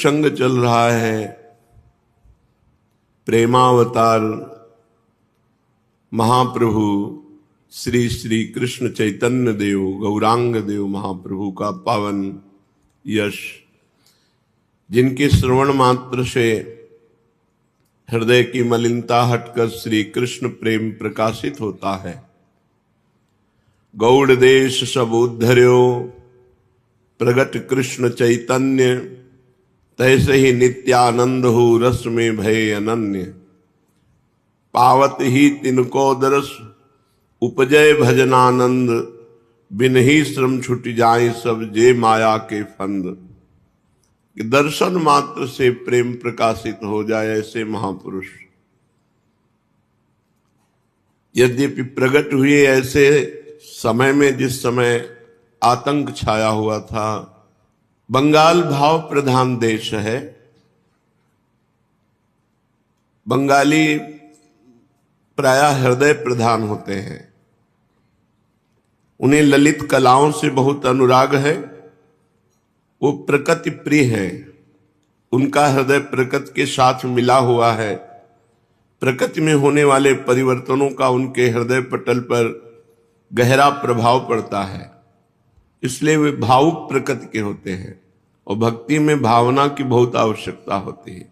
सत्संग चल रहा है, प्रेमावतार महाप्रभु श्री श्री कृष्ण चैतन्य देव गौरांग देव महाप्रभु का पावन यश, जिनके श्रवण मात्र से हृदय की मलिनता हटकर श्री कृष्ण प्रेम प्रकाशित होता है। गौड़ देश सब उद्धर्यो प्रगट कृष्ण चैतन्य, तैसे ही नित्यानंद हो रस में भय अनन्य। पावत ही तिनको दरस उपजय भजनानंद, बिन ही श्रम छुट जाए सब जे माया के फंद। कि दर्शन मात्र से प्रेम प्रकाशित हो जाए ऐसे महापुरुष यद्यपि प्रकट हुए ऐसे समय में जिस समय आतंक छाया हुआ था। बंगाल भाव प्रधान देश है। बंगाली प्रायः हृदय प्रधान होते हैं। उन्हें ललित कलाओं से बहुत अनुराग है। वो प्रकृति प्रिय है। उनका हृदय प्रकृति के साथ मिला हुआ है। प्रकृति में होने वाले परिवर्तनों का उनके हृदय पटल पर गहरा प्रभाव पड़ता है, इसलिए वे भावुक प्रकृति के होते हैं और भक्ति में भावना की बहुत आवश्यकता होती है।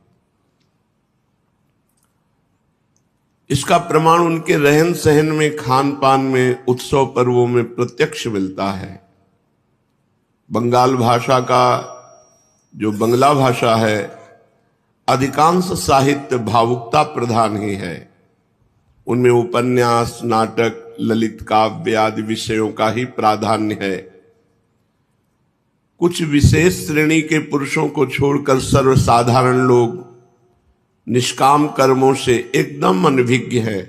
इसका प्रमाण उनके रहन सहन में, खान पान में, उत्सव पर्वों में प्रत्यक्ष मिलता है। बंगाल भाषा का जो बंगला भाषा है, अधिकांश साहित्य भावुकता प्रधान ही है। उनमें उपन्यास, नाटक, ललित काव्य आदि विषयों का ही प्राधान्य है। कुछ विशेष श्रेणी के पुरुषों को छोड़कर सर्वसाधारण लोग निष्काम कर्मों से एकदम अनभिज्ञ है।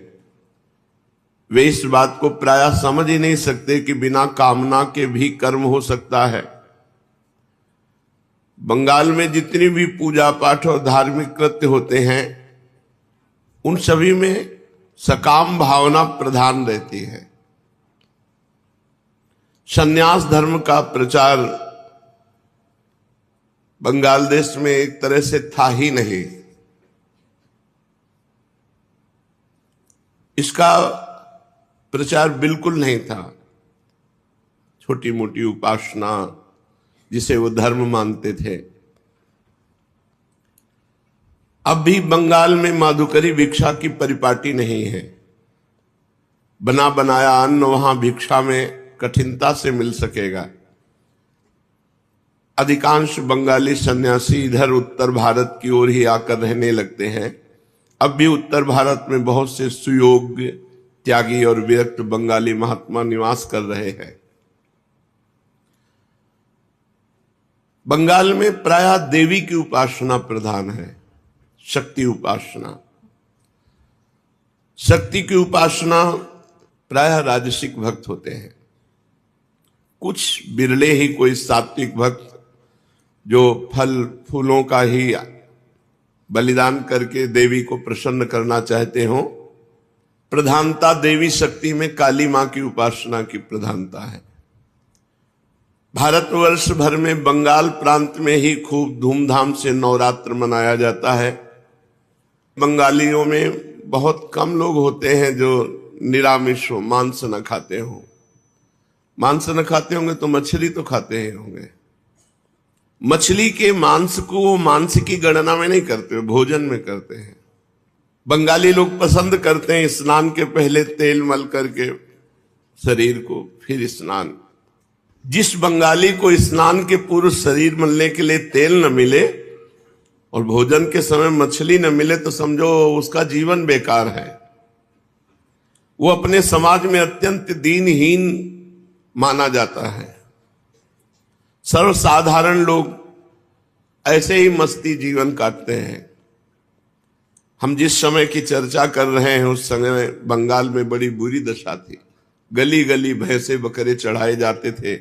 वे इस बात को प्रायः समझ ही नहीं सकते कि बिना कामना के भी कर्म हो सकता है। बंगाल में जितनी भी पूजा पाठ और धार्मिक कृत्य होते हैं, उन सभी में सकाम भावना प्रधान रहती है। संन्यास धर्म का प्रचार बंगाल देश में एक तरह से था ही नहीं। इसका प्रचार बिल्कुल नहीं था। छोटी मोटी उपासना जिसे वो धर्म मानते थे। अब भी बंगाल में माधुकरी भिक्षा की परिपाटी नहीं है। बना बनाया अन्न वहां भिक्षा में कठिनता से मिल सकेगा। अधिकांश बंगाली सन्यासी इधर उत्तर भारत की ओर ही आकर रहने लगते हैं। अब भी उत्तर भारत में बहुत से सुयोग्य, त्यागी और विरक्त बंगाली महात्मा निवास कर रहे हैं। बंगाल में प्रायः देवी की उपासना प्रधान है, शक्ति उपासना। शक्ति की उपासना प्रायः राजसिक भक्त होते हैं। कुछ बिरले ही कोई सात्विक भक्त जो फल फूलों का ही बलिदान करके देवी को प्रसन्न करना चाहते हो। प्रधानता देवी शक्ति में काली मां की उपासना की प्रधानता है। भारतवर्ष भर में बंगाल प्रांत में ही खूब धूमधाम से नवरात्र मनाया जाता है। बंगालियों में बहुत कम लोग होते हैं जो निरामिष हो, मांस न खाते हो। मांस न खाते होंगे तो मछली तो खाते ही होंगे। मछली के मांस को वो मांस की गणना में नहीं करते, भोजन में करते हैं। बंगाली लोग पसंद करते हैं स्नान के पहले तेल मल करके शरीर को, फिर स्नान। जिस बंगाली को स्नान के पूर्व शरीर मलने के लिए तेल न मिले और भोजन के समय मछली न मिले तो समझो उसका जीवन बेकार है। वो अपने समाज में अत्यंत दीनहीन माना जाता है। सर्वसाधारण लोग ऐसे ही मस्ती जीवन काटते हैं। हम जिस समय की चर्चा कर रहे हैं उस समय बंगाल में बड़ी बुरी दशा थी। गली गली भैंसे बकरे चढ़ाए जाते थे।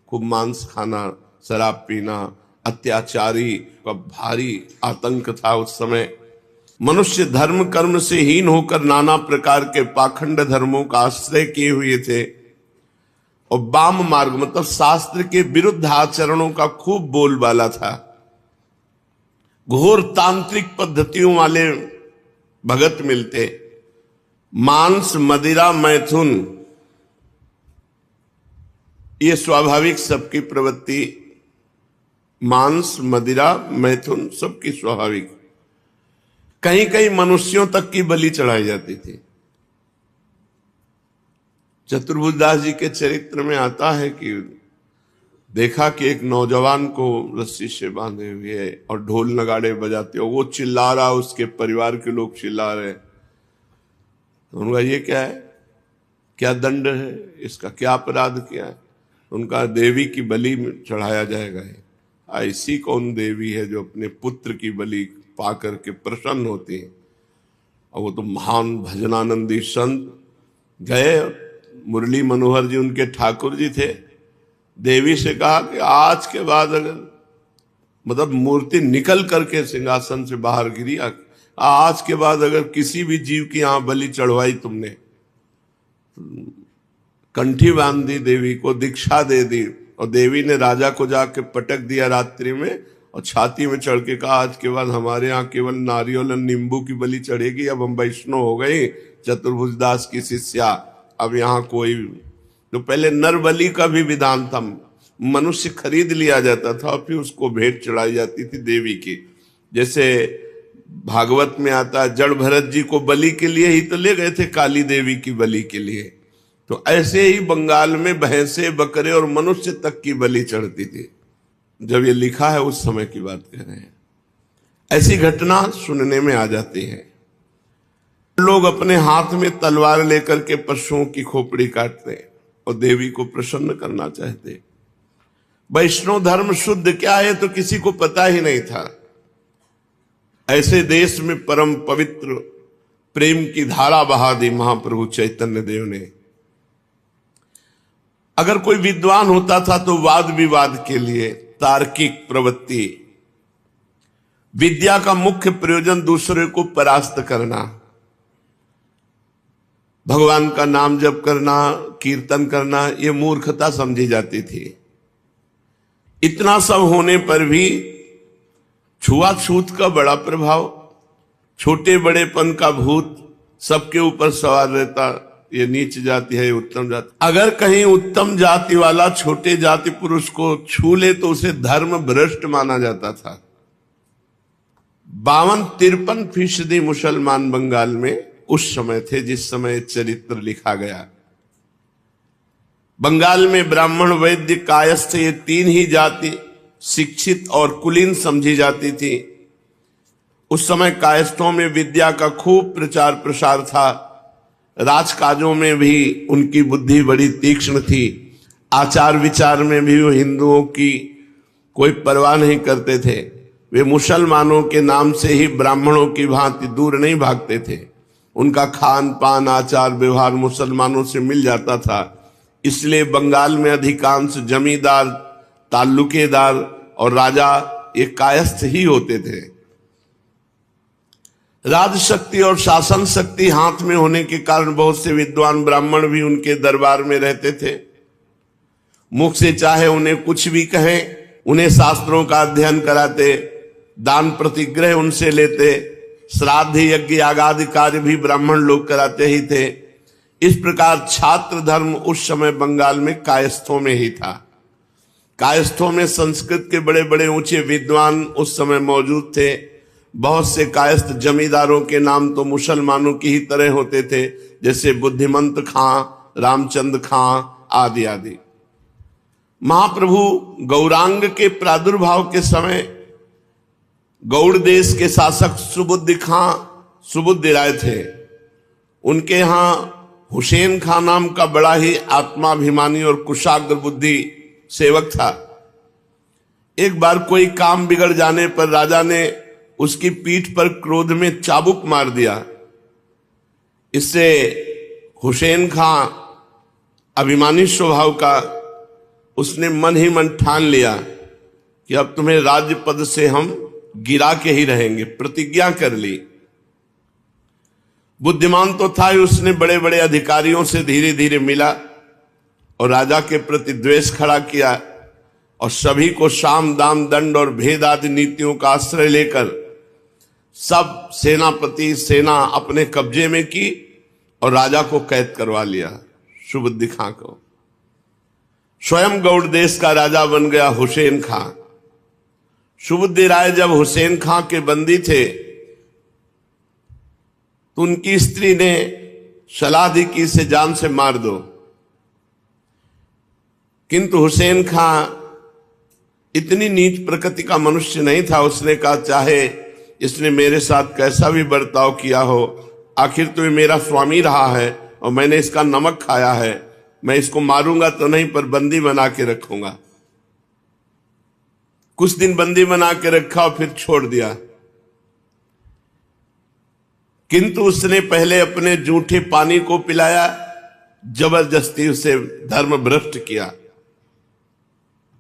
खूब मांस खाना, शराब पीना, अत्याचारी का भारी आतंक था उस समय। मनुष्य धर्म कर्म से हीन होकर नाना प्रकार के पाखंड धर्मों का आश्रय किए हुए थे और वाम मार्ग मतलब शास्त्र के विरुद्ध आचरणों का खूब बोलबाला था। घोर तांत्रिक पद्धतियों वाले भगत मिलते। मांस मदिरा मैथुन, ये स्वाभाविक सबकी प्रवृत्ति, मांस मदिरा मैथुन सबकी स्वाभाविक। कहीं कहीं मनुष्यों तक की बलि चढ़ाई जाती थी। चतुर्भुजदास जी के चरित्र में आता है कि देखा कि एक नौजवान को रस्सी से बांधे हुए और ढोल नगाड़े बजाते हो, वो चिल्ला रहा, उसके परिवार के लोग चिल्ला रहे। तो उनका ये क्या है, क्या दंड है, इसका क्या अपराध किया है? उनका देवी की बलि चढ़ाया जाएगा। ऐसी कौन देवी है जो अपने पुत्र की बलि पा करके प्रसन्न होती है? और वो तो महान भजनानंदी संत गए, मुरली मनोहर जी उनके ठाकुर जी थे। देवी से कहा कि आज के बाद अगर, मतलब मूर्ति निकल करके सिंहासन से बाहर गिरी, आज के बाद अगर किसी भी जीव की यहां बलि चढ़वाई तुमने, कंठी बांध दी, देवी को दीक्षा दे दी। और देवी ने राजा को जाके पटक दिया रात्रि में और छाती में चढ़ के कहा, आज के बाद हमारे यहाँ केवल नारियल और नींबू की बलि चढ़ेगी, अब हम वैष्णव हो गए, चतुर्भुजदास की शिष्या, अब यहाँ कोई। तो पहले नर बलि का भी विधान था, मनुष्य खरीद लिया जाता था और फिर उसको भेंट चढ़ाई जाती थी देवी की। जैसे भागवत में आता है, जड़ भरत जी को बलि के लिए ही तो ले गए थे, काली देवी की बलि के लिए। तो ऐसे ही बंगाल में भैंसे बकरे और मनुष्य तक की बलि चढ़ती थी। जब ये लिखा है उस समय की बात कह रहे हैं। ऐसी घटना सुनने में आ जाती है। लोग अपने हाथ में तलवार लेकर के पशुओं की खोपड़ी काटते और देवी को प्रसन्न करना चाहते। वैष्णव धर्म शुद्ध क्या है तो किसी को पता ही नहीं था। ऐसे देश में परम पवित्र प्रेम की धारा बहा दी महाप्रभु चैतन्य देव ने। अगर कोई विद्वान होता था तो वाद विवाद के लिए तार्किक प्रवृत्ति, विद्या का मुख्य प्रयोजन दूसरे को परास्त करना, भगवान का नाम जप करना, कीर्तन करना, यह मूर्खता समझी जाती थी। इतना सब होने पर भी छुआछूत का बड़ा प्रभाव, छोटे बड़ेपन का भूत सबके ऊपर सवार रहता। ये नीच जाति है, उत्तम जाति। अगर कहीं उत्तम जाति वाला छोटे जाति पुरुष को छू ले तो उसे धर्म भ्रष्ट माना जाता था। 52-53% मुसलमान बंगाल में उस समय थे जिस समय चरित्र लिखा गया। बंगाल में ब्राह्मण, वैद्य, कायस्थ, ये 3 ही जाति शिक्षित और कुलीन समझी जाती थी। उस समय कायस्थों में विद्या का खूब प्रचार प्रसार था। राजकाजों में भी उनकी बुद्धि बड़ी तीक्ष्ण थी। आचार विचार में भी वो हिंदुओं की कोई परवाह नहीं करते थे। वे मुसलमानों के नाम से ही ब्राह्मणों की भांति दूर नहीं भागते थे। उनका खान पान, आचार व्यवहार मुसलमानों से मिल जाता था। इसलिए बंगाल में अधिकांश जमींदार, ताल्लुकेदार और राजा ये कायस्थ ही होते थे। राजशक्ति और शासन शक्ति हाथ में होने के कारण बहुत से विद्वान ब्राह्मण भी उनके दरबार में रहते थे। मुख से चाहे उन्हें कुछ भी कहें, उन्हें शास्त्रों का अध्ययन कराते, दान प्रतिग्रह उनसे लेते, श्राद्ध यज्ञ आगादि कार्य भी ब्राह्मण लोग कराते ही थे। इस प्रकार छात्र धर्म उस समय बंगाल में कायस्थों में ही था। कायस्थों में संस्कृत के बड़े बड़े ऊंचे विद्वान उस समय मौजूद थे। बहुत से कायस्थ जमींदारों के नाम तो मुसलमानों की ही तरह होते थे, जैसे बुद्धिमंत खां, रामचंद्र खां आदि आदि। महाप्रभु गौरांग के प्रादुर्भाव के समय गौड़ देश के शासक सुबुद्धि खां सुबुद्धि राय थे। उनके यहां हुसैन खां नाम का बड़ा ही आत्माभिमानी और कुशाग्र बुद्धि सेवक था। एक बार कोई काम बिगड़ जाने पर राजा ने उसकी पीठ पर क्रोध में चाबुक मार दिया। इससे हुसैन खां अभिमानी स्वभाव का, उसने मन ही मन ठान लिया कि अब तुम्हें राज्य पद से हम गिरा के ही रहेंगे, प्रतिज्ञा कर ली। बुद्धिमान तो था ही, उसने बड़े बड़े अधिकारियों से धीरे धीरे मिला और राजा के प्रति द्वेष खड़ा किया और सभी को साम दाम दंड और भेद आदि नीतियों का आश्रय लेकर सब सेनापति सेना अपने कब्जे में की और राजा को कैद करवा लिया, सुबुद्धि खां को। स्वयं गौड़ देश का राजा बन गया हुसैन खां। सुबुद्धि राय जब हुसैन खां के बंदी थे तो उनकी स्त्री ने सलाह दी कि इसे जान से मार दो, किंतु हुसैन खां इतनी नीच प्रकृति का मनुष्य नहीं था। उसने कहा चाहे इसने मेरे साथ कैसा भी बर्ताव किया हो, आखिर तो ये मेरा स्वामी रहा है और मैंने इसका नमक खाया है, मैं इसको मारूंगा तो नहीं पर बंदी बना के रखूंगा। कुछ दिन बंदी बना के रखा और फिर छोड़ दिया, किंतु उसने पहले अपने जूठे पानी को पिलाया, जबरदस्ती उसे धर्म भ्रष्ट किया।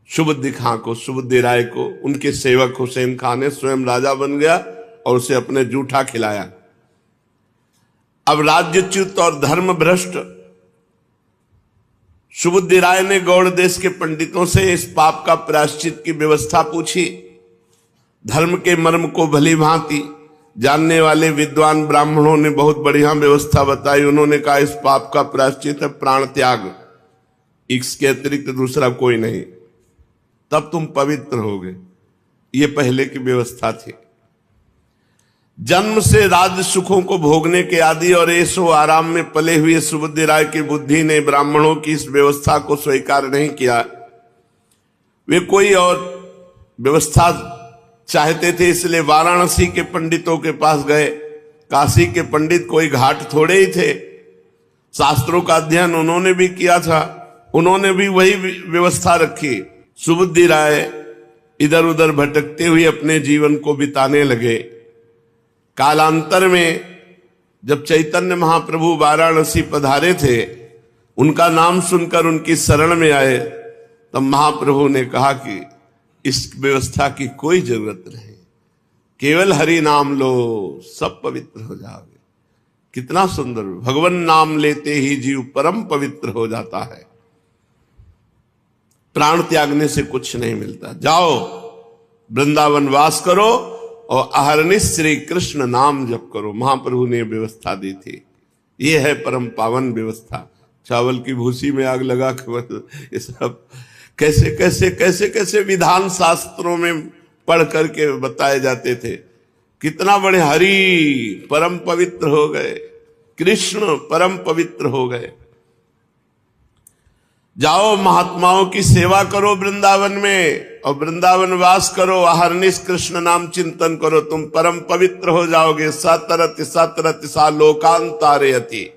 सुबुद्धि खां को, सुबुद्धि राय को उनके सेवक हुसैन खां ने स्वयं राजा बन गया और उसे अपने जूठा खिलाया। अब राज्यच्युत और धर्म भ्रष्ट सुबुद्धि राय ने गौड़ देश के पंडितों से इस पाप का प्रायश्चित की व्यवस्था पूछी। धर्म के मर्म को भली भांति जानने वाले विद्वान ब्राह्मणों ने बहुत बढ़िया व्यवस्था बताई। उन्होंने कहा इस पाप का प्रायश्चित है प्राण त्याग, इसके अतिरिक्त दूसरा कोई नहीं, तब तुम पवित्र होगे। ये पहले की व्यवस्था थी। जन्म से राज सुखों को भोगने के आदि और ऐशो आराम में पले हुए सुबुद्धि राय की बुद्धि ने ब्राह्मणों की इस व्यवस्था को स्वीकार नहीं किया। वे कोई और व्यवस्था चाहते थे, इसलिए वाराणसी के पंडितों के पास गए। काशी के पंडित कोई घाट थोड़े ही थे, शास्त्रों का अध्ययन उन्होंने भी किया था, उन्होंने भी वही व्यवस्था रखी। सुबुद्धि राय इधर उधर भटकते हुए अपने जीवन को बिताने लगे। कालांतर में जब चैतन्य महाप्रभु वाराणसी पधारे थे, उनका नाम सुनकर उनकी शरण में आए, तब महाप्रभु ने कहा कि इस व्यवस्था की कोई जरूरत नहीं, केवल हरि नाम लो, सब पवित्र हो जाओगे। कितना सुंदर, भगवान नाम लेते ही जीव परम पवित्र हो जाता है। प्राण त्यागने से कुछ नहीं मिलता। जाओ वृंदावन वास करो और अहरनिश श्री कृष्ण नाम जप करो। महाप्रभु ने व्यवस्था दी थी। ये है परम पावन व्यवस्था। चावल की भूसी में आग लगा के ये सब कैसे कैसे कैसे कैसे विधान शास्त्रों में पढ़ करके बताए जाते थे। कितना बड़े हरि परम पवित्र हो गए, कृष्ण परम पवित्र हो गए। जाओ महात्माओं की सेवा करो वृंदावन में और वृंदावन वास करो, अहरनिश कृष्ण नाम चिंतन करो, तुम परम पवित्र हो जाओगे। सतरति सतरति सा लोकांतारयति।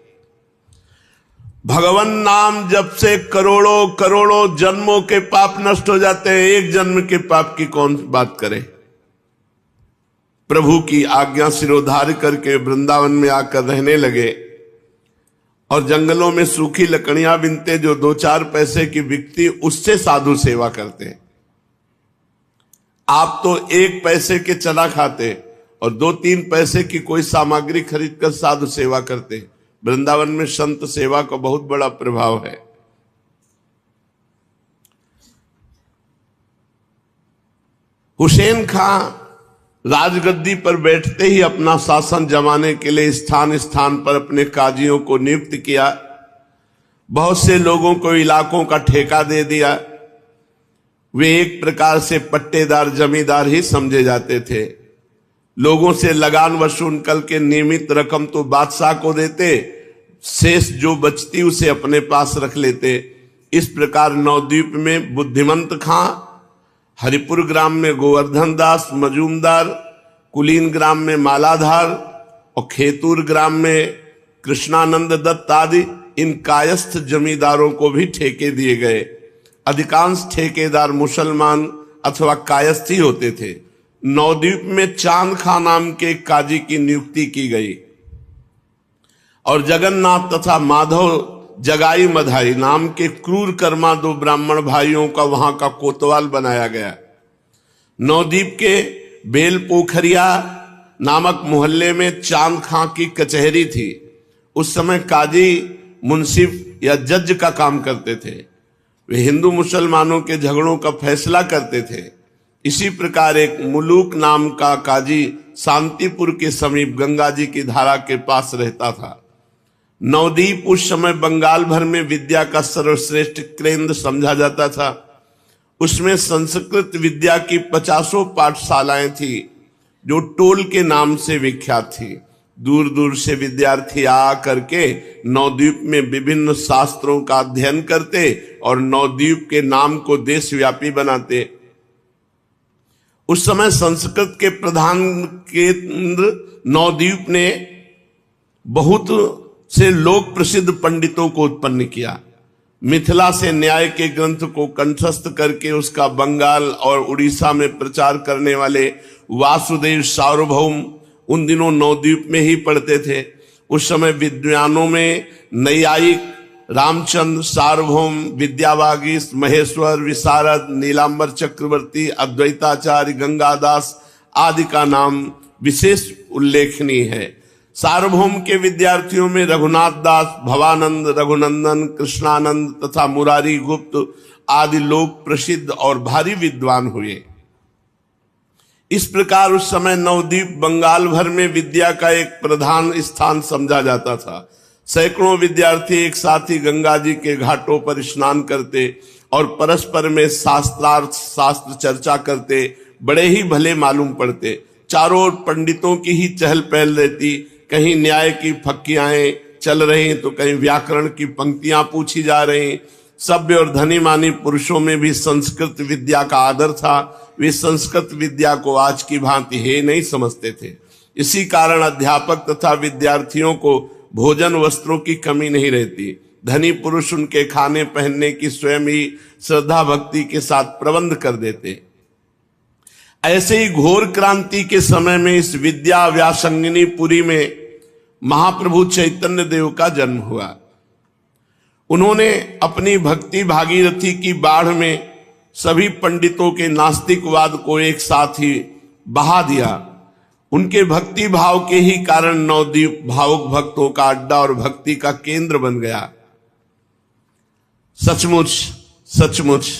भगवान नाम जब से करोड़ों करोड़ों जन्मों के पाप नष्ट हो जाते हैं, एक जन्म के पाप की कौन बात करे। प्रभु की आज्ञा सिरोधार्य करके वृंदावन में आकर रहने लगे और जंगलों में सूखी लकड़ियां बिनते, जो 2-4 पैसे की बिकती, उससे साधु सेवा करते। आप तो 1 पैसे के चना खाते और 2-3 पैसे की कोई सामग्री खरीदकर साधु सेवा करते। वृंदावन में संत सेवा का बहुत बड़ा प्रभाव है। हुसैन खां राजगद्दी पर बैठते ही अपना शासन जमाने के लिए स्थान स्थान पर अपने काजियों को नियुक्त किया। बहुत से लोगों को इलाकों का ठेका दे दिया। वे एक प्रकार से पट्टेदार जमींदार ही समझे जाते थे। लोगों से लगान वसूल करके नियमित रकम तो बादशाह को देते, शेष जो बचती उसे अपने पास रख लेते। इस प्रकार नवद्वीप में बुद्धिमंत खां, हरिपुर ग्राम में गोवर्धन दास मजूमदार, कुलीन ग्राम में मालाधार और खेतूर ग्राम में कृष्णानंद दत्त आदि इन कायस्थ जमींदारों को भी ठेके दिए गए। अधिकांश ठेकेदार मुसलमान अथवा कायस्थ ही होते थे। नवद्वीप में चांद खां नाम के काजी की नियुक्ति की गई और जगन्नाथ तथा माधव जगाई मधाई नाम के क्रूर कर्मा 2 ब्राह्मण भाइयों का वहां का कोतवाल बनाया गया। नवद्वीप के बेल पोखरिया नामक मोहल्ले में चांद खां की कचहरी थी। उस समय काजी मुंसिफ या जज का काम करते थे। वे हिंदू मुसलमानों के झगड़ों का फैसला करते थे। इसी प्रकार एक मुलूक नाम का काजी शांतिपुर के समीप गंगा जी की धारा के पास रहता था। नवद्वीप उस समय बंगाल भर में विद्या का सर्वश्रेष्ठ केंद्र समझा जाता था। उसमें संस्कृत विद्या की 50 पाठशालाएं थी जो टोल के नाम से विख्यात थी। दूर दूर से विद्यार्थी आ करके नवद्वीप में विभिन्न शास्त्रों का अध्ययन करते और नवद्वीप के नाम को देशव्यापी बनाते। उस समय संस्कृत के प्रधान केंद्र नवद्वीप ने बहुत से लोक प्रसिद्ध पंडितों को उत्पन्न किया। मिथिला से न्याय के ग्रंथ को कंठस्थ करके उसका बंगाल और उड़ीसा में प्रचार करने वाले वासुदेव सार्वभौम उन दिनों नवद्वीप में ही पढ़ते थे। उस समय विद्वानों में नैयायिक रामचंद्र, सार्वभौम, विद्यावागीश, महेश्वर, विशारद, नीलांबर चक्रवर्ती, अद्वैताचार्य, गंगादास आदि का नाम विशेष उल्लेखनीय है। सार्वभौम के विद्यार्थियों में रघुनाथ दास, भवानंद, रघुनंदन, कृष्णानंद तथा मुरारी गुप्त आदि लोग प्रसिद्ध और भारी विद्वान हुए। इस प्रकार उस समय नवद्वीप बंगाल भर में विद्या का एक प्रधान स्थान समझा जाता था। सैकड़ों विद्यार्थी एक साथ ही गंगा जी के घाटों पर स्नान करते और परस्पर में शास्त्र चर्चा करते, बड़े ही भले मालूम पड़ते। चारों ओर पंडितों की ही चहल पहल रहती। कहीं न्याय की फक्कियाएं चल रही तो कहीं व्याकरण की पंक्तियां पूछी जा रही। सभ्य और धनी मानी पुरुषों में भी संस्कृत विद्या का आदर था। वे संस्कृत विद्या को आज की भांति हे नहीं समझते थे। इसी कारण अध्यापक तथा विद्यार्थियों को भोजन वस्त्रों की कमी नहीं रहती। धनी पुरुष उनके खाने पहनने की स्वयं ही श्रद्धा भक्ति के साथ प्रबंध कर देते। ऐसे ही घोर क्रांति के समय में इस विद्या व्यासंगिनी पुरी में महाप्रभु चैतन्य देव का जन्म हुआ। उन्होंने अपनी भक्ति भागीरथी की बाढ़ में सभी पंडितों के नास्तिकवाद को एक साथ ही बहा दिया। उनके भक्ति भाव के ही कारण नवद्वीप भावुक भक्तों का अड्डा और भक्ति का केंद्र बन गया। सचमुच सचमुच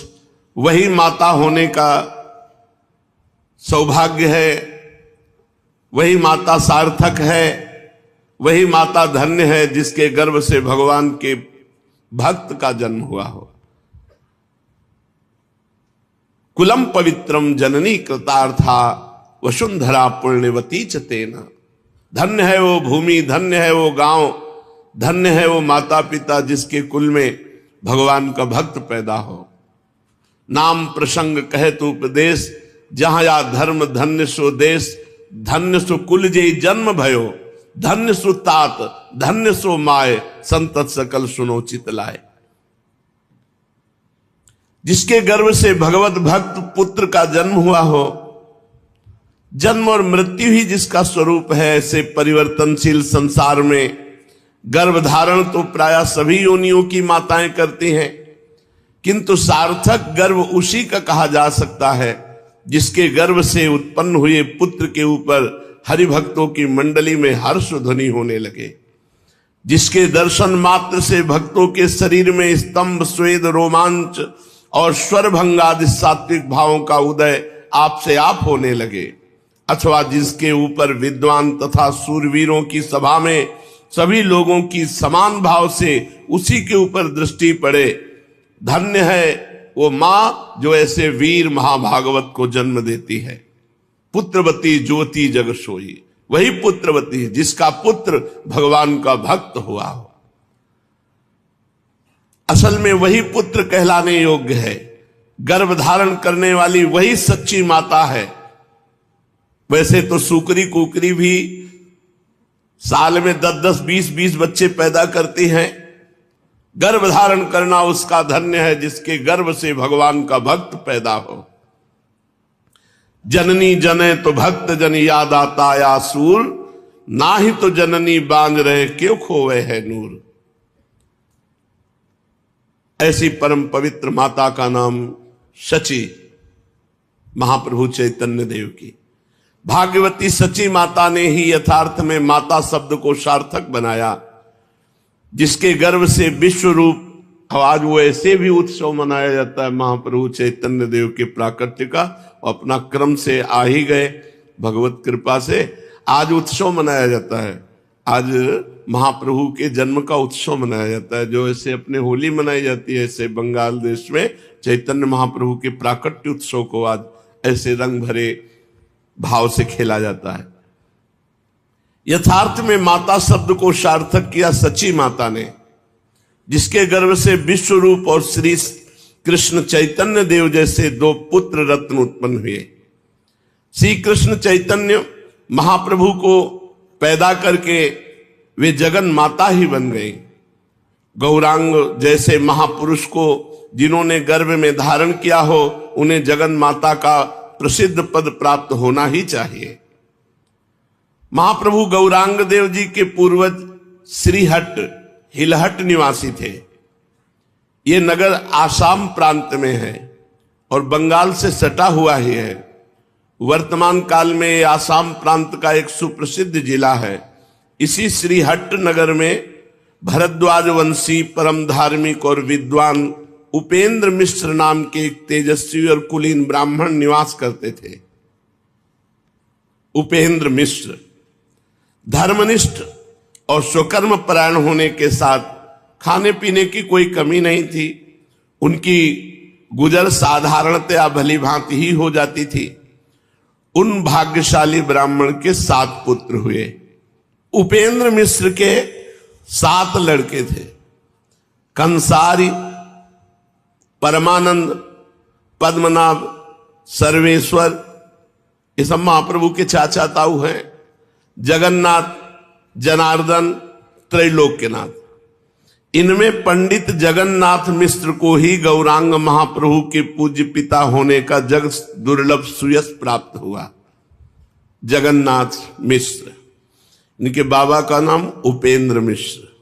वही माता होने का सौभाग्य है, वही माता सार्थक है, वही माता धन्य है जिसके गर्भ से भगवान के भक्त का जन्म हुआ हो। कुलम पवित्रम जननी कृतार्था वसुंधरा पुण्यवती च तेना। धन्य है वो भूमि, धन्य है वो गांव, धन्य है वो माता पिता जिसके कुल में भगवान का भक्त पैदा हो। नाम प्रसंग कहे तो उपदेश, जहां या धर्म धन्य सो देश। धन्य सो कुल जे जन्म भयो, धन्य सो तात, धन्य सो माय, संतत सकल सुनो चित लाए। जिसके गर्भ से भगवत भक्त पुत्र का जन्म हुआ हो, जन्म और मृत्यु ही जिसका स्वरूप है, ऐसे परिवर्तनशील संसार में गर्भ धारण तो प्राय सभी योनियों की माताएं करती हैं, किंतु सार्थक गर्भ उसी का कहा जा सकता है जिसके गर्भ से उत्पन्न हुए पुत्र के ऊपर हरिभक्तों की मंडली में हर्ष ध्वनि होने लगे, जिसके दर्शन मात्र से भक्तों के शरीर में स्तंभ, स्वेद, रोमांच और स्वर भंगादि सात्विक भावों का उदय आप से आप होने लगे, अथवा जिसके ऊपर विद्वान तथा सूरवीरों की सभा में सभी लोगों की समान भाव से उसी के ऊपर दृष्टि पड़े। धन्य है वो मां जो ऐसे वीर महाभागवत को जन्म देती है। पुत्रवती ज्योति जग सोई, वही पुत्रवती जिसका पुत्र भगवान का भक्त हुआ हो। असल में वही पुत्र कहलाने योग्य है। गर्भ धारण करने वाली वही सच्ची माता है। वैसे तो सुकरी कुकरी भी साल में 10-10, 20-20 बच्चे पैदा करती हैं। गर्भ धारण करना उसका धन्य है जिसके गर्भ से भगवान का भक्त पैदा हो। जननी जने तो भक्त जन याद आता या सूर, ना ही तो जननी बांझ रहे क्यों खोवे है नूर। ऐसी परम पवित्र माता का नाम शची, महाप्रभु चैतन्य देव की। भाग्यवती सची माता ने ही यथार्थ में माता शब्द को सार्थक बनाया, जिसके गर्भ से विश्व रूप। आज वो ऐसे भी उत्सव मनाया जाता है महाप्रभु चैतन्य देव के प्राकट्य का, अपना क्रम से आ ही गए। भगवत कृपा से आज उत्सव मनाया जाता है। आज महाप्रभु के जन्म का उत्सव मनाया जाता है। जो ऐसे अपने होली मनाई जाती है, ऐसे बंगाल देश में चैतन्य महाप्रभु के प्राकट्य उत्सव को आज ऐसे रंग भरे भाव से खेला जाता है। यथार्थ में माता शब्द को सार्थक किया सची माता ने, जिसके गर्भ से विश्व रूप और श्री कृष्ण चैतन्य देव जैसे दो पुत्र रत्न उत्पन्न हुए। श्री कृष्ण चैतन्य महाप्रभु को पैदा करके वे जगन माता ही बन गई। गौरांग जैसे महापुरुष को जिन्होंने गर्भ में धारण किया हो, उन्हें जगन माता का प्रसिद्ध पद प्राप्त होना ही चाहिए। महाप्रभु गौरांग देव जी के पूर्वज श्रीहट्ट हिलहट निवासी थे। ये नगर आसाम प्रांत में है और बंगाल से सटा हुआ ही है। वर्तमान काल में ये आसाम प्रांत का एक सुप्रसिद्ध जिला है। इसी श्रीहट्ट नगर में भरद्वाज वंशी परम धार्मिक और विद्वान उपेंद्र मिश्र नाम के एक तेजस्वी और कुलीन ब्राह्मण निवास करते थे। उपेंद्र मिश्र धर्मनिष्ठ और स्वकर्म परायण होने के साथ खाने पीने की कोई कमी नहीं थी। उनकी गुजर साधारणतया भली भांति ही हो जाती थी। उन भाग्यशाली ब्राह्मण के 7 पुत्र हुए। उपेंद्र मिश्र के 7 लड़के थे। कंसारी, परमानंद, पद्मनाभ, सर्वेश्वर, ये सब महाप्रभु के चाचा ताऊ हैं। जगन्नाथ, जनार्दन, त्रैलोक्यनाथ। इनमें पंडित जगन्नाथ मिश्र को ही गौरांग महाप्रभु के पूज्य पिता होने का जग दुर्लभ सुयश प्राप्त हुआ। जगन्नाथ मिश्र, इनके बाबा का नाम उपेंद्र मिश्र।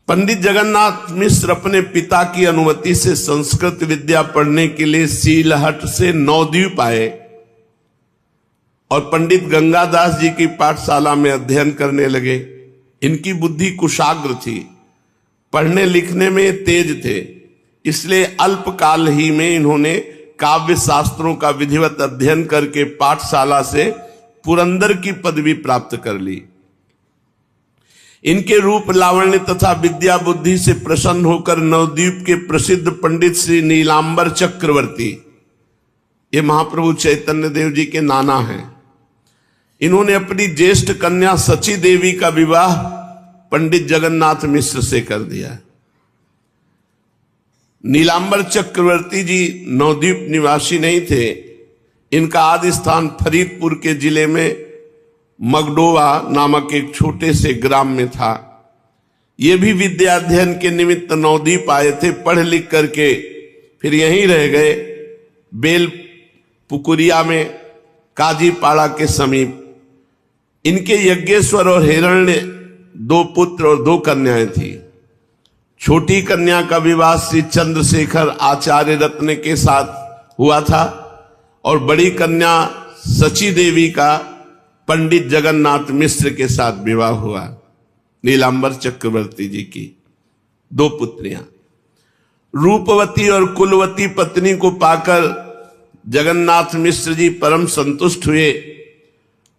पंडित जगन्नाथ मिश्र अपने पिता की अनुमति से संस्कृत विद्या पढ़ने के लिए सीलहट से नवद्वीप आए और पंडित गंगादास जी की पाठशाला में अध्ययन करने लगे। इनकी बुद्धि कुशाग्र थी, पढ़ने लिखने में तेज थे, इसलिए अल्पकाल ही में इन्होंने काव्य शास्त्रों का विधिवत अध्ययन करके पाठशाला से पुरंदर की पदवी प्राप्त कर ली। इनके रूप लावण्य तथा विद्या बुद्धि से प्रसन्न होकर नवद्वीप के प्रसिद्ध पंडित श्री नीलांबर चक्रवर्ती, ये महाप्रभु चैतन्य देव जी के नाना हैं, इन्होंने अपनी ज्येष्ठ कन्या सची देवी का विवाह पंडित जगन्नाथ मिश्र से कर दिया। नीलांबर चक्रवर्ती जी नवद्वीप निवासी नहीं थे। इनका आदि स्थान फरीदपुर के जिले में मगडोवा नामक एक छोटे से ग्राम में था। ये भी विद्या अध्ययन के निमित्त नवद्वीप आए थे। पढ़ लिख करके फिर यहीं रह गए, बेल पुकुरिया में, काजीपाड़ा के समीप। इनके यज्ञेश्वर और हिरण्य 2 पुत्र और 2 कन्याएं थी। छोटी कन्या का विवाह श्री चंद्रशेखर आचार्य रत्न के साथ हुआ था और बड़ी कन्या सची देवी का पंडित जगन्नाथ मिश्र के साथ विवाह हुआ। नीलांबर चक्रवर्ती जी की 2 पुत्रियां। रूपवती और कुलवती पत्नी को पाकर जगन्नाथ मिश्र जी परम संतुष्ट हुए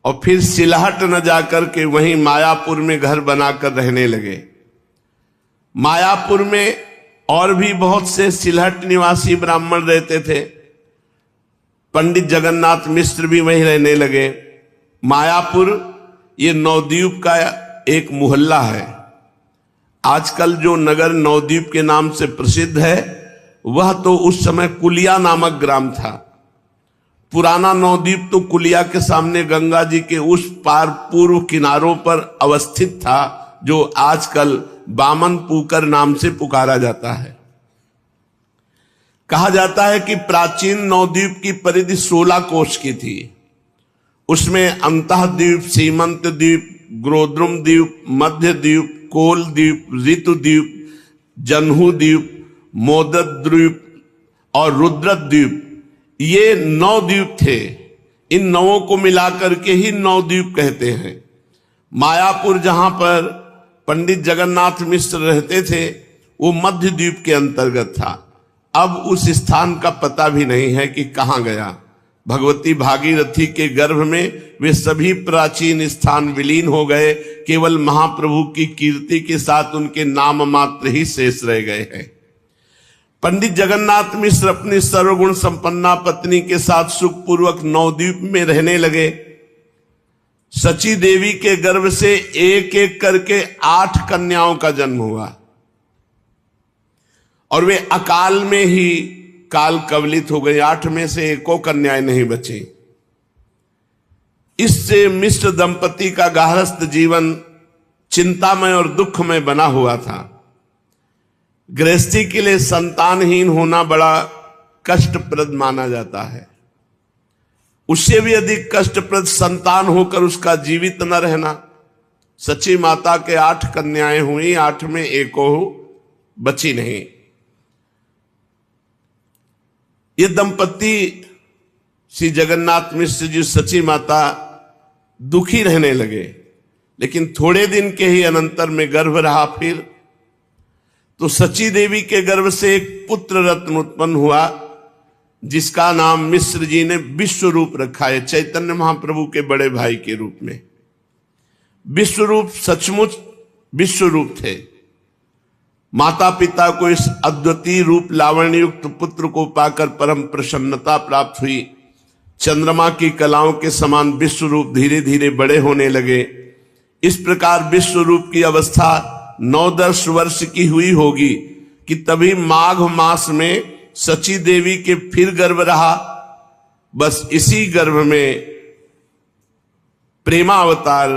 और फिर सिलहट न जाकर के वहीं मायापुर में घर बनाकर रहने लगे। मायापुर में और भी बहुत से सिलहट निवासी ब्राह्मण रहते थे। पंडित जगन्नाथ मिश्र भी वहीं रहने लगे। मायापुर ये नवद्वीप का एक मोहल्ला है। आजकल जो नगर नवद्वीप के नाम से प्रसिद्ध है, वह तो उस समय कुलिया नामक ग्राम था। पुराना नवद्वीप तो कुलिया के सामने गंगा जी के उस पार पूर्व किनारों पर अवस्थित था, जो आजकल बामन पुकर नाम से पुकारा जाता है। कहा जाता है कि प्राचीन नवद्वीप की परिधि 16 कोस की थी। उसमें अंतः द्वीप, सीमंत द्वीप, ग्रोद्रुम द्वीप, मध्य द्वीप, कोल द्वीप, ऋतु द्वीप, जन्हू द्वीप, मोदत द्वीप और रुद्र द्वीप, ये 9 द्वीप थे। इन 9 को मिलाकर के ही 9 द्वीप कहते हैं। मायापुर जहां पर पंडित जगन्नाथ मिश्र रहते थे, वो मध्य द्वीप के अंतर्गत था। अब उस स्थान का पता भी नहीं है कि कहां गया। भगवती भागीरथी के गर्भ में वे सभी प्राचीन स्थान विलीन हो गए, केवल महाप्रभु की कीर्ति के साथ उनके नाम मात्र ही शेष रह गए हैं। पंडित जगन्नाथ मिश्र अपनी सर्वगुण संपन्ना पत्नी के साथ सुखपूर्वक नवद्वीप में रहने लगे। सची देवी के गर्भ से एक एक करके 8 कन्याओं का जन्म हुआ और वे अकाल में ही काल कवलित हो गई। 8 में से एको कन्याएं नहीं बची। इससे मिश्र दंपति का गारहस्थ जीवन चिंतामय और दुखमय बना हुआ था। गृहस्थी के लिए संतानहीन होना बड़ा कष्टप्रद माना जाता है। उससे भी अधिक कष्टप्रद संतान होकर उसका जीवित न रहना। सची माता के 8 कन्याएं हुई, 8 में एको बची नहीं। ये दंपति श्री जगन्नाथ मिश्र जी सची माता दुखी रहने लगे, लेकिन थोड़े दिन के ही अनंतर में गर्भ रहा। फिर तो सची देवी के गर्भ से एक पुत्र रत्न उत्पन्न हुआ, जिसका नाम मिश्र जी ने विश्वरूप रखा है, चैतन्य महाप्रभु के बड़े भाई के रूप में। विश्वरूप सचमुच विश्वरूप थे। माता पिता को इस अद्वितीय रूप लावण्य युक्त पुत्र को पाकर परम प्रसन्नता प्राप्त हुई। चंद्रमा की कलाओं के समान विश्वरूप धीरे धीरे बड़े होने लगे। इस प्रकार विश्वरूप की अवस्था 9-10 वर्ष की हुई होगी कि तभी माघ मास में सची देवी के फिर गर्भ रहा। बस इसी गर्भ में प्रेमावतार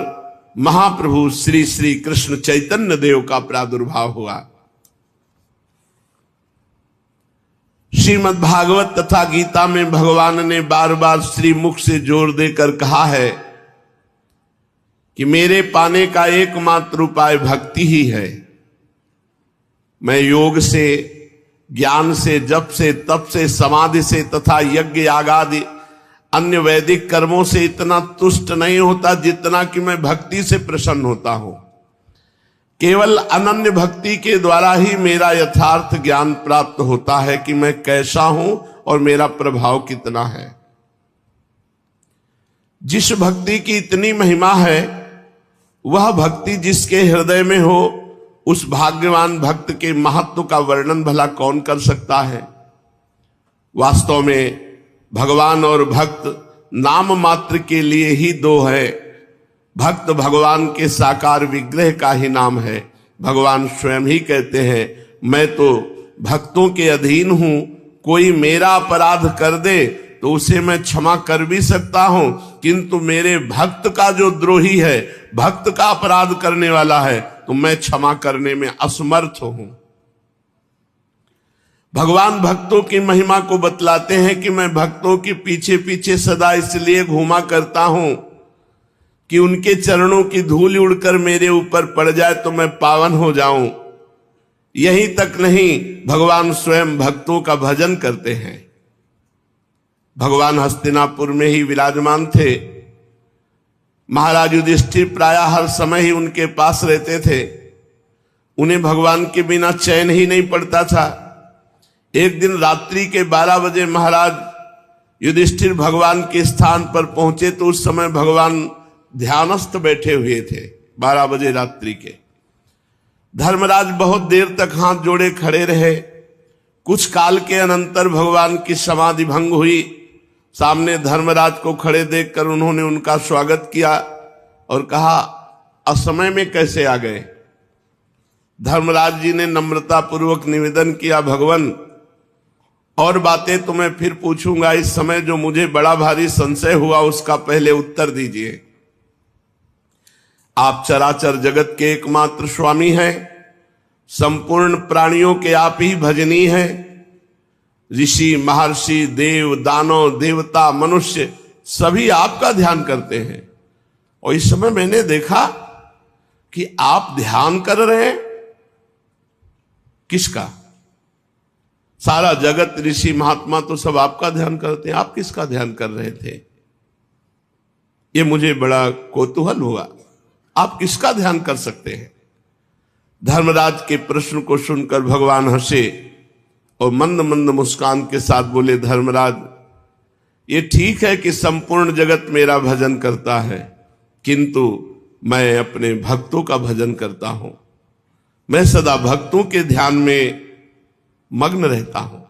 महाप्रभु श्री श्री कृष्ण चैतन्य देव का प्रादुर्भाव हुआ। श्रीमद् भागवत तथा गीता में भगवान ने बार बार श्री मुख से जोर देकर कहा है कि मेरे पाने का एकमात्र उपाय भक्ति ही है। मैं योग से, ज्ञान से, जप से, तप से, समाधि से तथा यज्ञ यागादि अन्य वैदिक कर्मों से इतना तुष्ट नहीं होता जितना कि मैं भक्ति से प्रसन्न होता हूं। केवल अनन्य भक्ति के द्वारा ही मेरा यथार्थ ज्ञान प्राप्त होता है कि मैं कैसा हूं और मेरा प्रभाव कितना है। जिस भक्ति की इतनी महिमा है, वह भक्ति जिसके हृदय में हो, उस भाग्यवान भक्त के महत्व का वर्णन भला कौन कर सकता है। वास्तव में भगवान और भक्त नाम मात्र के लिए ही दो है। भक्त भगवान के साकार विग्रह का ही नाम है। भगवान स्वयं ही कहते हैं, मैं तो भक्तों के अधीन हूं, कोई मेरा अपराध कर दे तो उसे मैं क्षमा कर भी सकता हूं, किंतु मेरे भक्त का जो द्रोही है, भक्त का अपराध करने वाला है, तो मैं क्षमा करने में असमर्थ हूं। भगवान भक्तों की महिमा को बतलाते हैं कि मैं भक्तों के पीछे पीछे सदा इसलिए घूमा करता हूं कि उनके चरणों की धूल उड़कर मेरे ऊपर पड़ जाए तो मैं पावन हो जाऊं। यही तक नहीं, भगवान स्वयं भक्तों का भजन करते हैं। भगवान हस्तिनापुर में ही विराजमान थे। महाराज युधिष्ठिर प्रायः हर समय ही उनके पास रहते थे। उन्हें भगवान के बिना चैन ही नहीं पड़ता था। एक दिन रात्रि के 12 बजे महाराज युधिष्ठिर भगवान के स्थान पर पहुंचे तो उस समय भगवान ध्यानस्थ बैठे हुए थे। 12 बजे रात्रि के। धर्मराज बहुत देर तक हाथ जोड़े खड़े रहे। कुछ काल के अनंतर भगवान की समाधि भंग हुई। सामने धर्मराज को खड़े देखकर उन्होंने उनका स्वागत किया और कहा, असमय में कैसे आ गए। धर्मराज जी ने नम्रता पूर्वक निवेदन किया, भगवान और बातें तो मैं फिर पूछूंगा, इस समय जो मुझे बड़ा भारी संशय हुआ उसका पहले उत्तर दीजिए। आप चराचर जगत के एकमात्र स्वामी हैं, संपूर्ण प्राणियों के आप ही भजनी हैं। ऋषि, महर्षि, देव, दानव, देवता, मनुष्य सभी आपका ध्यान करते हैं। और इस समय मैंने देखा कि आप ध्यान कर रहे हैं। किसका? सारा जगत, ऋषि महात्मा तो सब आपका ध्यान करते हैं, आप किसका ध्यान कर रहे थे? ये मुझे बड़ा कौतूहल हुआ। आप किसका ध्यान कर सकते हैं? धर्मराज के प्रश्न को सुनकर भगवान हंसे और मंद मंद मुस्कान के साथ बोले, धर्मराज, ये ठीक है कि संपूर्ण जगत मेरा भजन करता है, किंतु मैं अपने भक्तों का भजन करता हूं। मैं सदा भक्तों के ध्यान में मग्न रहता हूं।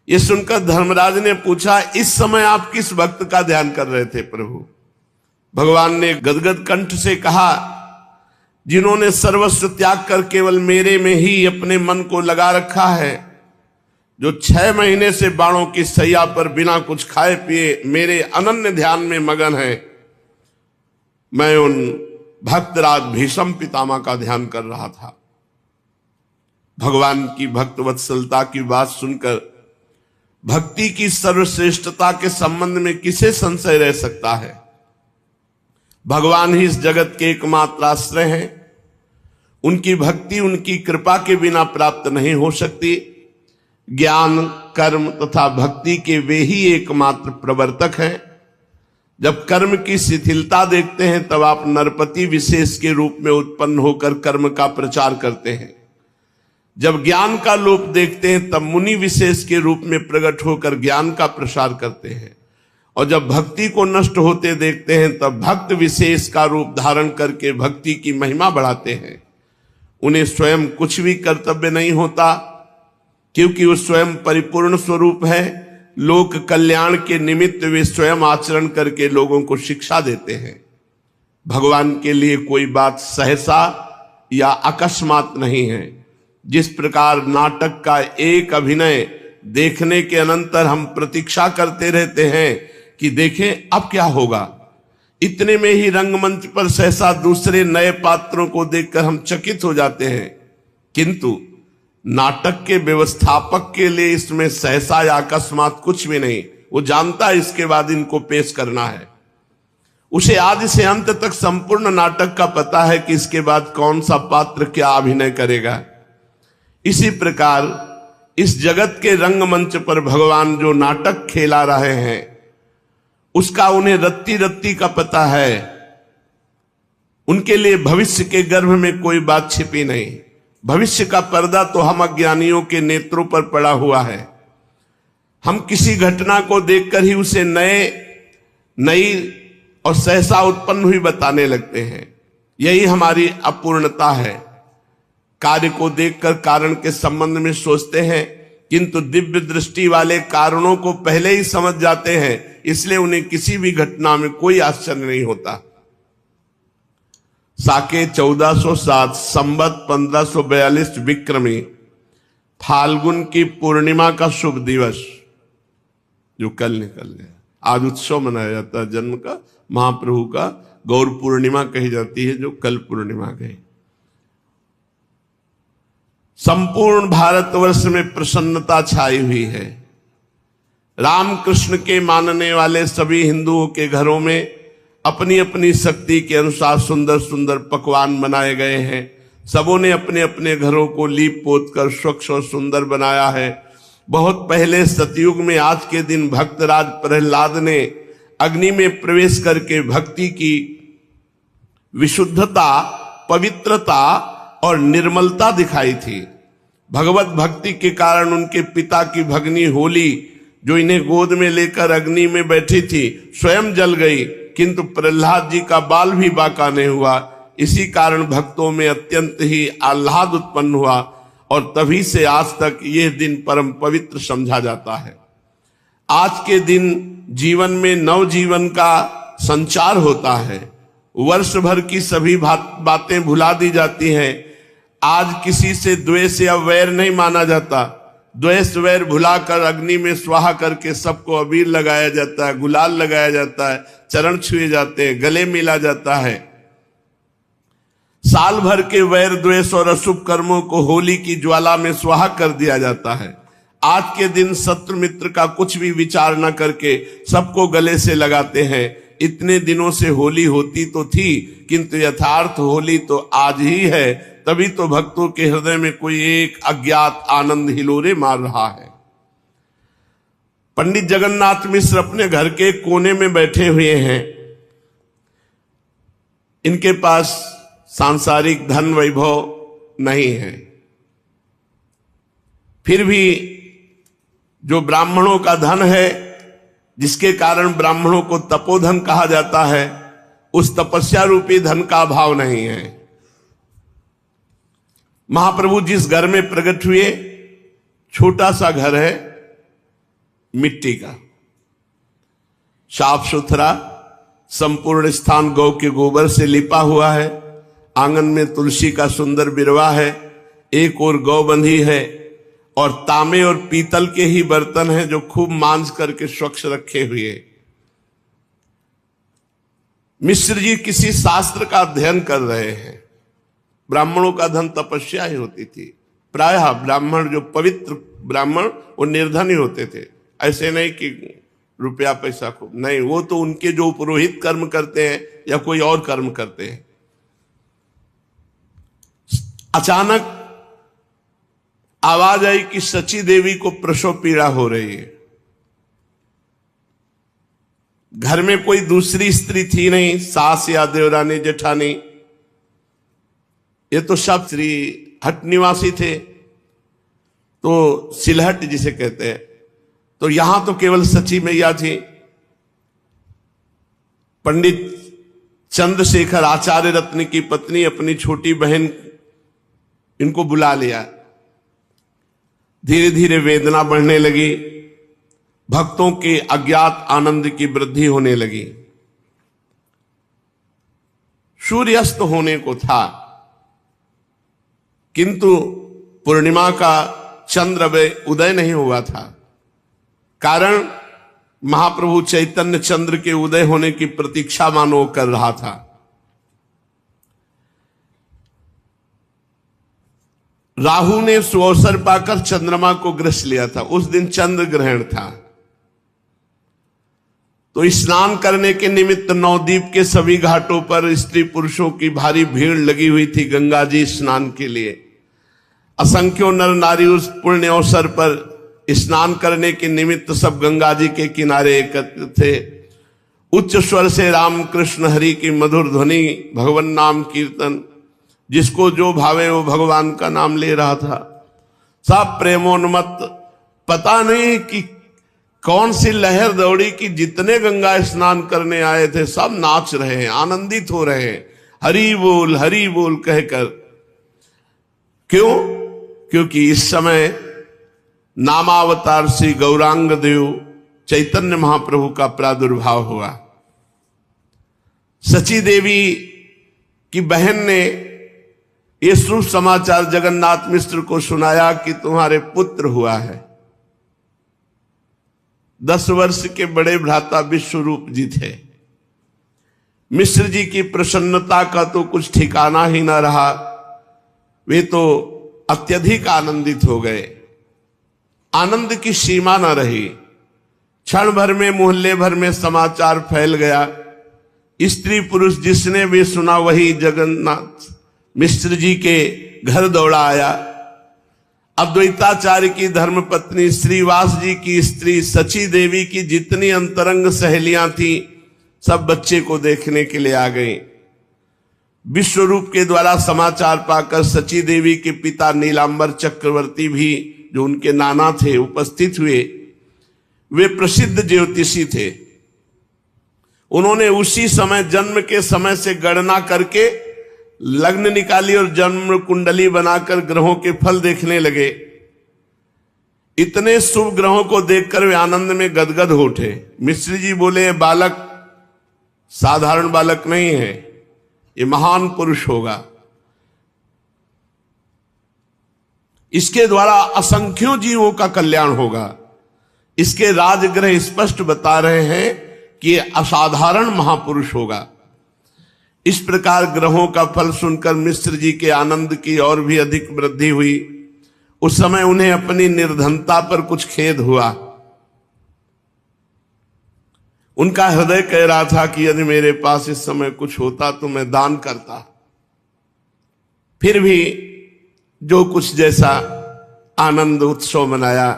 ये सुनकर धर्मराज ने पूछा, इस समय आप किस भक्त का ध्यान कर रहे थे प्रभु? भगवान ने गदगद कंठ से कहा, जिन्होंने सर्वस्व त्याग कर केवल मेरे में ही अपने मन को लगा रखा है, जो 6 महीने से बाणों की सैया पर बिना कुछ खाए पिए मेरे अनन्य ध्यान में मगन है, मैं उन भक्तराज भीष्म पितामह का ध्यान कर रहा था। भगवान की भक्त वत्सलता की बात सुनकर भक्ति की सर्वश्रेष्ठता के संबंध में किसे संशय रह सकता है? भगवान ही इस जगत के एकमात्र आश्रय हैं। उनकी भक्ति उनकी कृपा के बिना प्राप्त नहीं हो सकती। ज्ञान, कर्म तथा भक्ति के वे ही एकमात्र प्रवर्तक हैं। जब कर्म की शिथिलता देखते हैं तब आप नरपति विशेष के रूप में उत्पन्न होकर कर्म का प्रचार करते हैं। जब ज्ञान का लोप देखते हैं तब मुनि विशेष के रूप में प्रकट होकर ज्ञान का प्रसार करते हैं, और जब भक्ति को नष्ट होते देखते हैं तब भक्त विशेष का रूप धारण करके भक्ति की महिमा बढ़ाते हैं। उन्हें स्वयं कुछ भी कर्तव्य नहीं होता, क्योंकि वो स्वयं परिपूर्ण स्वरूप है। लोक कल्याण के निमित्त वे स्वयं आचरण करके लोगों को शिक्षा देते हैं। भगवान के लिए कोई बात सहसा या अकस्मात नहीं है। जिस प्रकार नाटक का एक अभिनय देखने के अनंतर हम प्रतीक्षा करते रहते हैं कि देखें अब क्या होगा, इतने में ही रंगमंच पर सहसा दूसरे नए पात्रों को देखकर हम चकित हो जाते हैं, किंतु नाटक के व्यवस्थापक के लिए इसमें सहसा या अकस्मात कुछ भी नहीं। वो जानता है इसके बाद इनको पेश करना है। उसे आदि से अंत तक संपूर्ण नाटक का पता है कि इसके बाद कौन सा पात्र क्या अभिनय करेगा। इसी प्रकार इस जगत के रंगमंच पर भगवान जो नाटक खेला रहे हैं उसका उन्हें रत्ती रत्ती का पता है। उनके लिए भविष्य के गर्भ में कोई बात छिपी नहीं। भविष्य का पर्दा तो हम अज्ञानियों के नेत्रों पर पड़ा हुआ है। हम किसी घटना को देखकर ही उसे नई और सहसा उत्पन्न हुई बताने लगते हैं। यही हमारी अपूर्णता है। कार्य को देखकर कारण के संबंध में सोचते हैं, किंतु दिव्य दृष्टि वाले कारणों को पहले ही समझ जाते हैं, इसलिए उन्हें किसी भी घटना में कोई आश्चर्य नहीं होता। साके 1407 संवत 1542 विक्रमी फाल्गुन की पूर्णिमा का शुभ दिवस जो कल निकल गया, आज उत्सव मनाया जाता है जन्म का, महाप्रभु का। गौर पूर्णिमा कही जाती है जो कल पूर्णिमा गई। संपूर्ण भारतवर्ष में प्रसन्नता छाई हुई है। रामकृष्ण के मानने वाले सभी हिंदुओं के घरों में अपनी अपनी शक्ति के अनुसार सुंदर सुंदर पकवान बनाए गए हैं। सबों ने अपने अपने घरों को लीप पोत कर स्वच्छ और सुंदर बनाया है। बहुत पहले सतयुग में आज के दिन भक्तराज प्रहलाद ने अग्नि में प्रवेश करके भक्ति की विशुद्धता, पवित्रता और निर्मलता दिखाई थी। भगवत भक्ति के कारण उनके पिता की भगनी होली, जो इन्हें गोद में लेकर अग्नि में बैठी थी, स्वयं जल गई, किंतु प्रहलाद जी का बाल भी बाका नहीं हुआ। इसी कारण भक्तों में अत्यंत ही आह्लाद उत्पन्न हुआ और तभी से आज तक यह दिन परम पवित्र समझा जाता है। आज के दिन जीवन में नवजीवन का संचार होता है। वर्ष भर की सभी बातें भुला दी जाती हैं। आज किसी से द्वेष या वैर नहीं माना जाता। द्वेष वैर भुलाकर अग्नि में स्वाहा करके सबको अबीर लगाया जाता है, गुलाल लगाया जाता है, चरण छुए जाते हैं, गले मिला जाता है। साल भर के वैर द्वेष और अशुभ कर्मों को होली की ज्वाला में स्वाहा कर दिया जाता है। आज के दिन शत्रु मित्र का कुछ भी विचार न करके सबको गले से लगाते हैं। इतने दिनों से होली होती तो थी, किंतु यथार्थ होली तो आज ही है। तभी तो भक्तों के हृदय में कोई एक अज्ञात आनंद हिलोरे मार रहा है। पंडित जगन्नाथ मिश्र अपने घर के कोने में बैठे हुए हैं। इनके पास सांसारिक धन वैभव नहीं है, फिर भी जो ब्राह्मणों का धन है, जिसके कारण ब्राह्मणों को तपोधन कहा जाता है, उस तपस्या रूपी धन का अभाव नहीं है। महाप्रभु जिस घर में प्रकट हुए, छोटा सा घर है, मिट्टी का, साफ सुथरा, संपूर्ण स्थान गौ के गोबर से लिपा हुआ है। आंगन में तुलसी का सुंदर बिरवा है, एक और गौ बंधी है, और तांबे और पीतल के ही बर्तन हैं जो खूब मांज करके स्वच्छ रखे हुए। मिश्र जी किसी शास्त्र का अध्ययन कर रहे हैं। ब्राह्मणों का धन तपस्या ही होती थी। प्रायः ब्राह्मण, जो पवित्र ब्राह्मण, वो निर्धन ही होते थे। ऐसे नहीं कि रुपया पैसा खूब, नहीं, वो तो उनके जो पुरोहित कर्म करते हैं या कोई और कर्म करते हैं। अचानक आवाज आई कि सची देवी को प्रसव पीड़ा हो रही है। घर में कोई दूसरी स्त्री थी नहीं, सास या देवरानी जेठानी, ये तो सब श्री हट निवासी थे, तो सिलहट जिसे कहते हैं। तो यहां तो केवल सची मैया थी। पंडित चंद्रशेखर आचार्य रत्न की पत्नी अपनी छोटी बहन इनको बुला लिया। धीरे धीरे वेदना बढ़ने लगी, भक्तों के अज्ञात आनंद की वृद्धि होने लगी। सूर्यास्त होने को था, किंतु पूर्णिमा का चंद्र उदय नहीं हुआ था। कारण महाप्रभु चैतन्य चंद्र के उदय होने की प्रतीक्षा मानो कर रहा था। राहु ने सुअवसर पाकर चंद्रमा को ग्रस लिया था। उस दिन चंद्र ग्रहण था। तो स्नान करने के निमित्त नवद्वीप के सभी घाटों पर स्त्री पुरुषों की भारी भीड़ लगी हुई थी गंगा जी स्नान के लिए। असंख्यों नर नारी उस पुण्य अवसर पर स्नान करने के निमित्त सब गंगा जी के किनारे एकत्र थे। उच्च स्वर से राम कृष्ण हरि की मधुर ध्वनि, भगवान नाम कीर्तन, जिसको जो भावे वो भगवान का नाम ले रहा था। सब प्रेमोन्मत्त, पता नहीं कि कौन सी लहर दौड़ी कि जितने गंगा स्नान करने आए थे सब नाच रहे हैं, आनंदित हो रहे हैं, हरि बोल कहकर। क्यों? क्योंकि इस समय नामावतार श्री गौरांग देव चैतन्य महाप्रभु का प्रादुर्भाव हुआ। सची देवी की बहन ने ये शुभ समाचार जगन्नाथ मिश्र को सुनाया कि तुम्हारे पुत्र हुआ है। 10 वर्ष के बड़े भ्राता विश्वरूप जी थे। मिश्र जी की प्रसन्नता का तो कुछ ठिकाना ही न रहा। वे तो अत्यधिक आनंदित हो गए। आनंद की सीमा न रही। क्षण भर में मोहल्ले भर में समाचार फैल गया। स्त्री पुरुष जिसने भी सुना वही जगन्नाथ मिश्र जी के घर दौड़ा आया। अद्वैताचार्य की धर्मपत्नी श्रीवास जी की स्त्री सची देवी की जितनी अंतरंग सहेलियां थी, सब बच्चे को देखने के लिए आ गई। विश्वरूप के द्वारा समाचार पाकर सची देवी के पिता नीलांबर चक्रवर्ती भी, जो उनके नाना थे, उपस्थित हुए। वे प्रसिद्ध ज्योतिषी थे। उन्होंने उसी समय जन्म के समय से गणना करके लग्न निकाली और जन्म कुंडली बनाकर ग्रहों के फल देखने लगे। इतने शुभ ग्रहों को देखकर वे आनंद में गदगद हो उठे। मिश्र जी बोले, बालक साधारण बालक नहीं है, ये महान पुरुष होगा। इसके द्वारा असंख्यों जीवों का कल्याण होगा। इसके राजग्रह स्पष्ट बता रहे हैं कि ये असाधारण महापुरुष होगा। इस प्रकार ग्रहों का फल सुनकर मिश्र जी के आनंद की और भी अधिक वृद्धि हुई। उस समय उन्हें अपनी निर्धनता पर कुछ खेद हुआ। उनका हृदय कह रहा था कि यदि मेरे पास इस समय कुछ होता तो मैं दान करता। फिर भी जो कुछ जैसा आनंद उत्सव मनाया।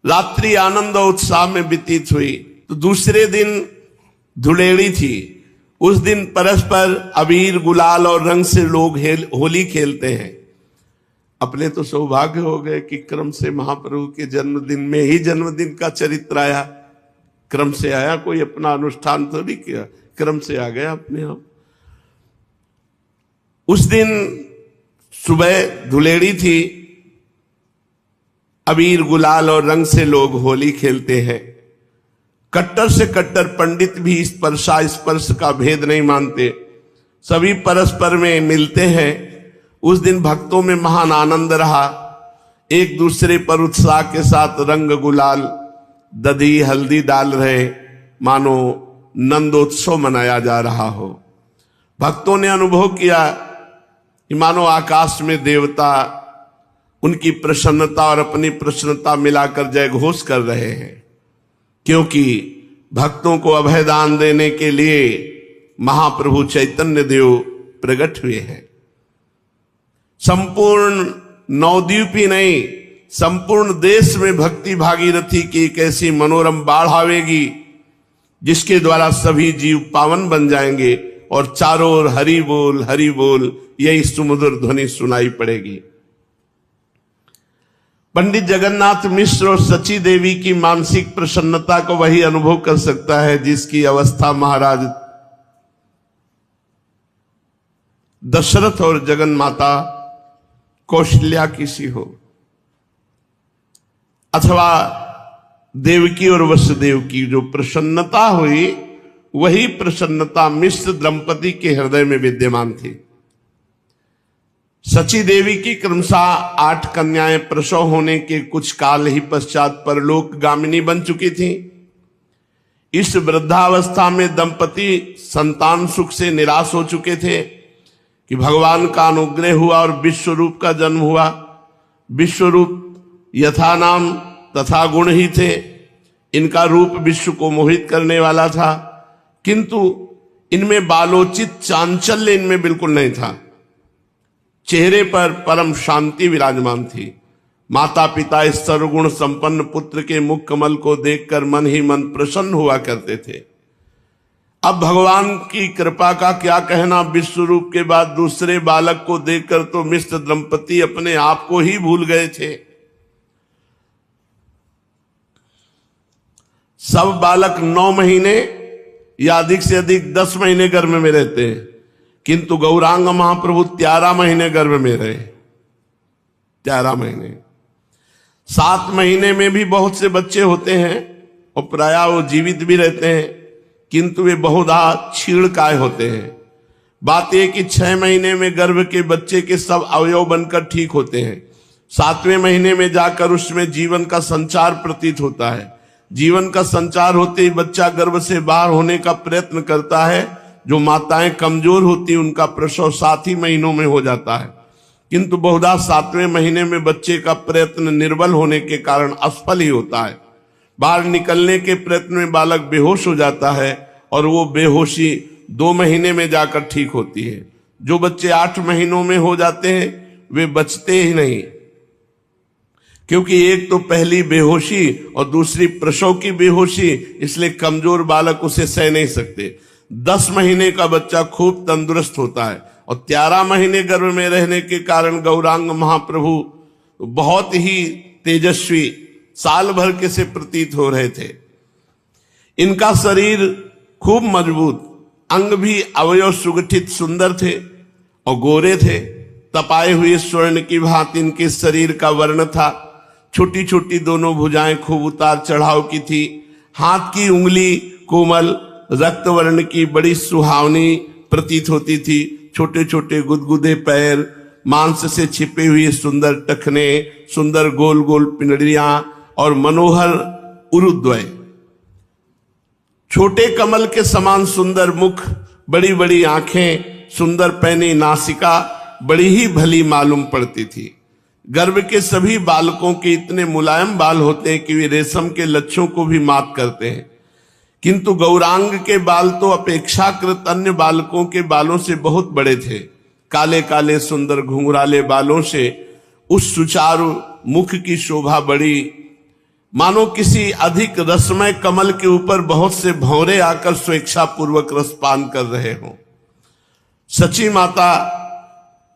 रात्रि आनंद और उत्साह में व्यतीत हुई। तो दूसरे दिन धुलेड़ी थी। उस दिन परस्पर अबीर गुलाल और रंग से लोग होली खेलते हैं। अपने तो सौभाग्य हो गए कि क्रम से महाप्रभु के जन्मदिन में ही जन्मदिन का चरित्र आया। क्रम से आया, कोई अपना अनुष्ठान तो नहीं किया, क्रम से आ गया अपने आप। उस दिन सुबह धुलेड़ी थी, अबीर गुलाल और रंग से लोग होली खेलते हैं। कट्टर से कट्टर पंडित भी इस स्पर्शा स्पर्श का भेद नहीं मानते, सभी परस्पर में मिलते हैं। उस दिन भक्तों में महान आनंद रहा, एक दूसरे पर उत्साह के साथ रंग गुलाल दधी हल्दी डाल रहे, मानो नंदोत्सव मनाया जा रहा हो। भक्तों ने अनुभव किया कि मानो आकाश में देवता उनकी प्रसन्नता और अपनी प्रसन्नता मिलाकर जय घोष कर रहे हैं, क्योंकि भक्तों को अभयदान देने के लिए महाप्रभु चैतन्य देव प्रकट हुए हैं। संपूर्ण नवद्वीप ही नहीं, संपूर्ण देश में भक्ति भागीरथी की एक ऐसी मनोरम बाढ़ आवेगी जिसके द्वारा सभी जीव पावन बन जाएंगे और चारों ओर हरि बोल यही सुमधुर ध्वनि सुनाई पड़ेगी। पंडित जगन्नाथ मिश्र और सची देवी की मानसिक प्रसन्नता को वही अनुभव कर सकता है जिसकी अवस्था महाराज दशरथ और जगन माता कौशल्या की सी हो, अथवा देवकी और वसुदेव की जो प्रसन्नता हुई वही प्रसन्नता मिश्र दंपति के हृदय में विद्यमान थी। सची देवी की क्रमशः 8 कन्याएं प्रसव होने के कुछ काल ही पश्चात परलोक गामिनी बन चुकी थी। इस वृद्धावस्था में दंपति संतान सुख से निराश हो चुके थे कि भगवान का अनुग्रह हुआ और विश्वरूप का जन्म हुआ। विश्वरूप यथा नाम तथा गुण ही थे, इनका रूप विश्व को मोहित करने वाला था, किंतु इनमें बालोचित चांचल्य इनमें बिल्कुल नहीं था। चेहरे पर परम शांति विराजमान थी। माता पिता इस सर्वगुण संपन्न पुत्र के मुख कमल को देखकर मन ही मन प्रसन्न हुआ करते थे। अब भगवान की कृपा का क्या कहना, विश्वरूप के बाद दूसरे बालक को देखकर तो मिश्र दंपति अपने आप को ही भूल गए थे। सब बालक 9 महीने या अधिक से अधिक 10 महीने गर्भ में रहते हैं, किंतु गौरांग महाप्रभु 13 महीने गर्भ में रहे। 13 महीने। 7 महीने में भी बहुत से बच्चे होते हैं और प्रायः वो जीवित भी रहते हैं, किंतु वे बहुधा क्षीणकाय होते हैं। बात यह कि 6 महीने में गर्भ के बच्चे के सब अवयव बनकर ठीक होते हैं। 7वें महीने में जाकर उसमें जीवन का संचार प्रतीत होता है। जीवन का संचार होते ही बच्चा गर्भ से बाहर होने का प्रयत्न करता है। जो माताएं कमजोर होती उनका प्रसव 7 ही महीनों में हो जाता है, किंतु बहुधा 7वें महीने में बच्चे का प्रयत्न निर्बल होने के कारण असफल ही होता है। बाहर निकलने के प्रयत्न में बालक बेहोश हो जाता है और वो बेहोशी 2 महीने में जाकर ठीक होती है। जो बच्चे 8 महीनों में हो जाते हैं वे बचते ही नहीं, क्योंकि एक तो पहली बेहोशी और दूसरी प्रसव की बेहोशी, इसलिए कमजोर बालक उसे सह नहीं सकते। 10 महीने का बच्चा खूब तंदुरुस्त होता है और 13 महीने गर्भ में रहने के कारण गौरांग महाप्रभु बहुत ही तेजस्वी साल भर के से प्रतीत हो रहे थे। इनका शरीर खूब मजबूत, अंग भी अवयव सुगठित सुंदर थे और गोरे थे। तपाए हुए स्वर्ण की भांति इनके शरीर का वर्ण था। छोटी छोटी दोनों भुजाएं खूब उतार चढ़ाव की थी। हाथ की उंगली कोमल रक्त वर्ण की बड़ी सुहावनी प्रतीत होती थी। छोटे छोटे गुदगुदे पैर, मांस से छिपे हुए सुंदर टखने, सुंदर गोल गोल पिंडलियां और मनोहर उरुद्वय, छोटे कमल के समान सुंदर मुख, बड़ी बड़ी आंखें, सुंदर पैनी नासिका बड़ी ही भली मालूम पड़ती थी। गर्भ के सभी बालकों के इतने मुलायम बाल होते हैं कि वे रेशम के लच्छों को भी मात करते हैं, किंतु गौरांग के बाल तो अपेक्षाकृत अन्य बालकों के बालों से बहुत बड़े थे। काले काले सुंदर घुंघराले बालों से उस सुचारू मुख की शोभा बड़ी, मानो किसी अधिक रसमय कमल के ऊपर बहुत से भंवरे आकर स्वेच्छा पूर्वक रसपान कर रहे हों। सची माता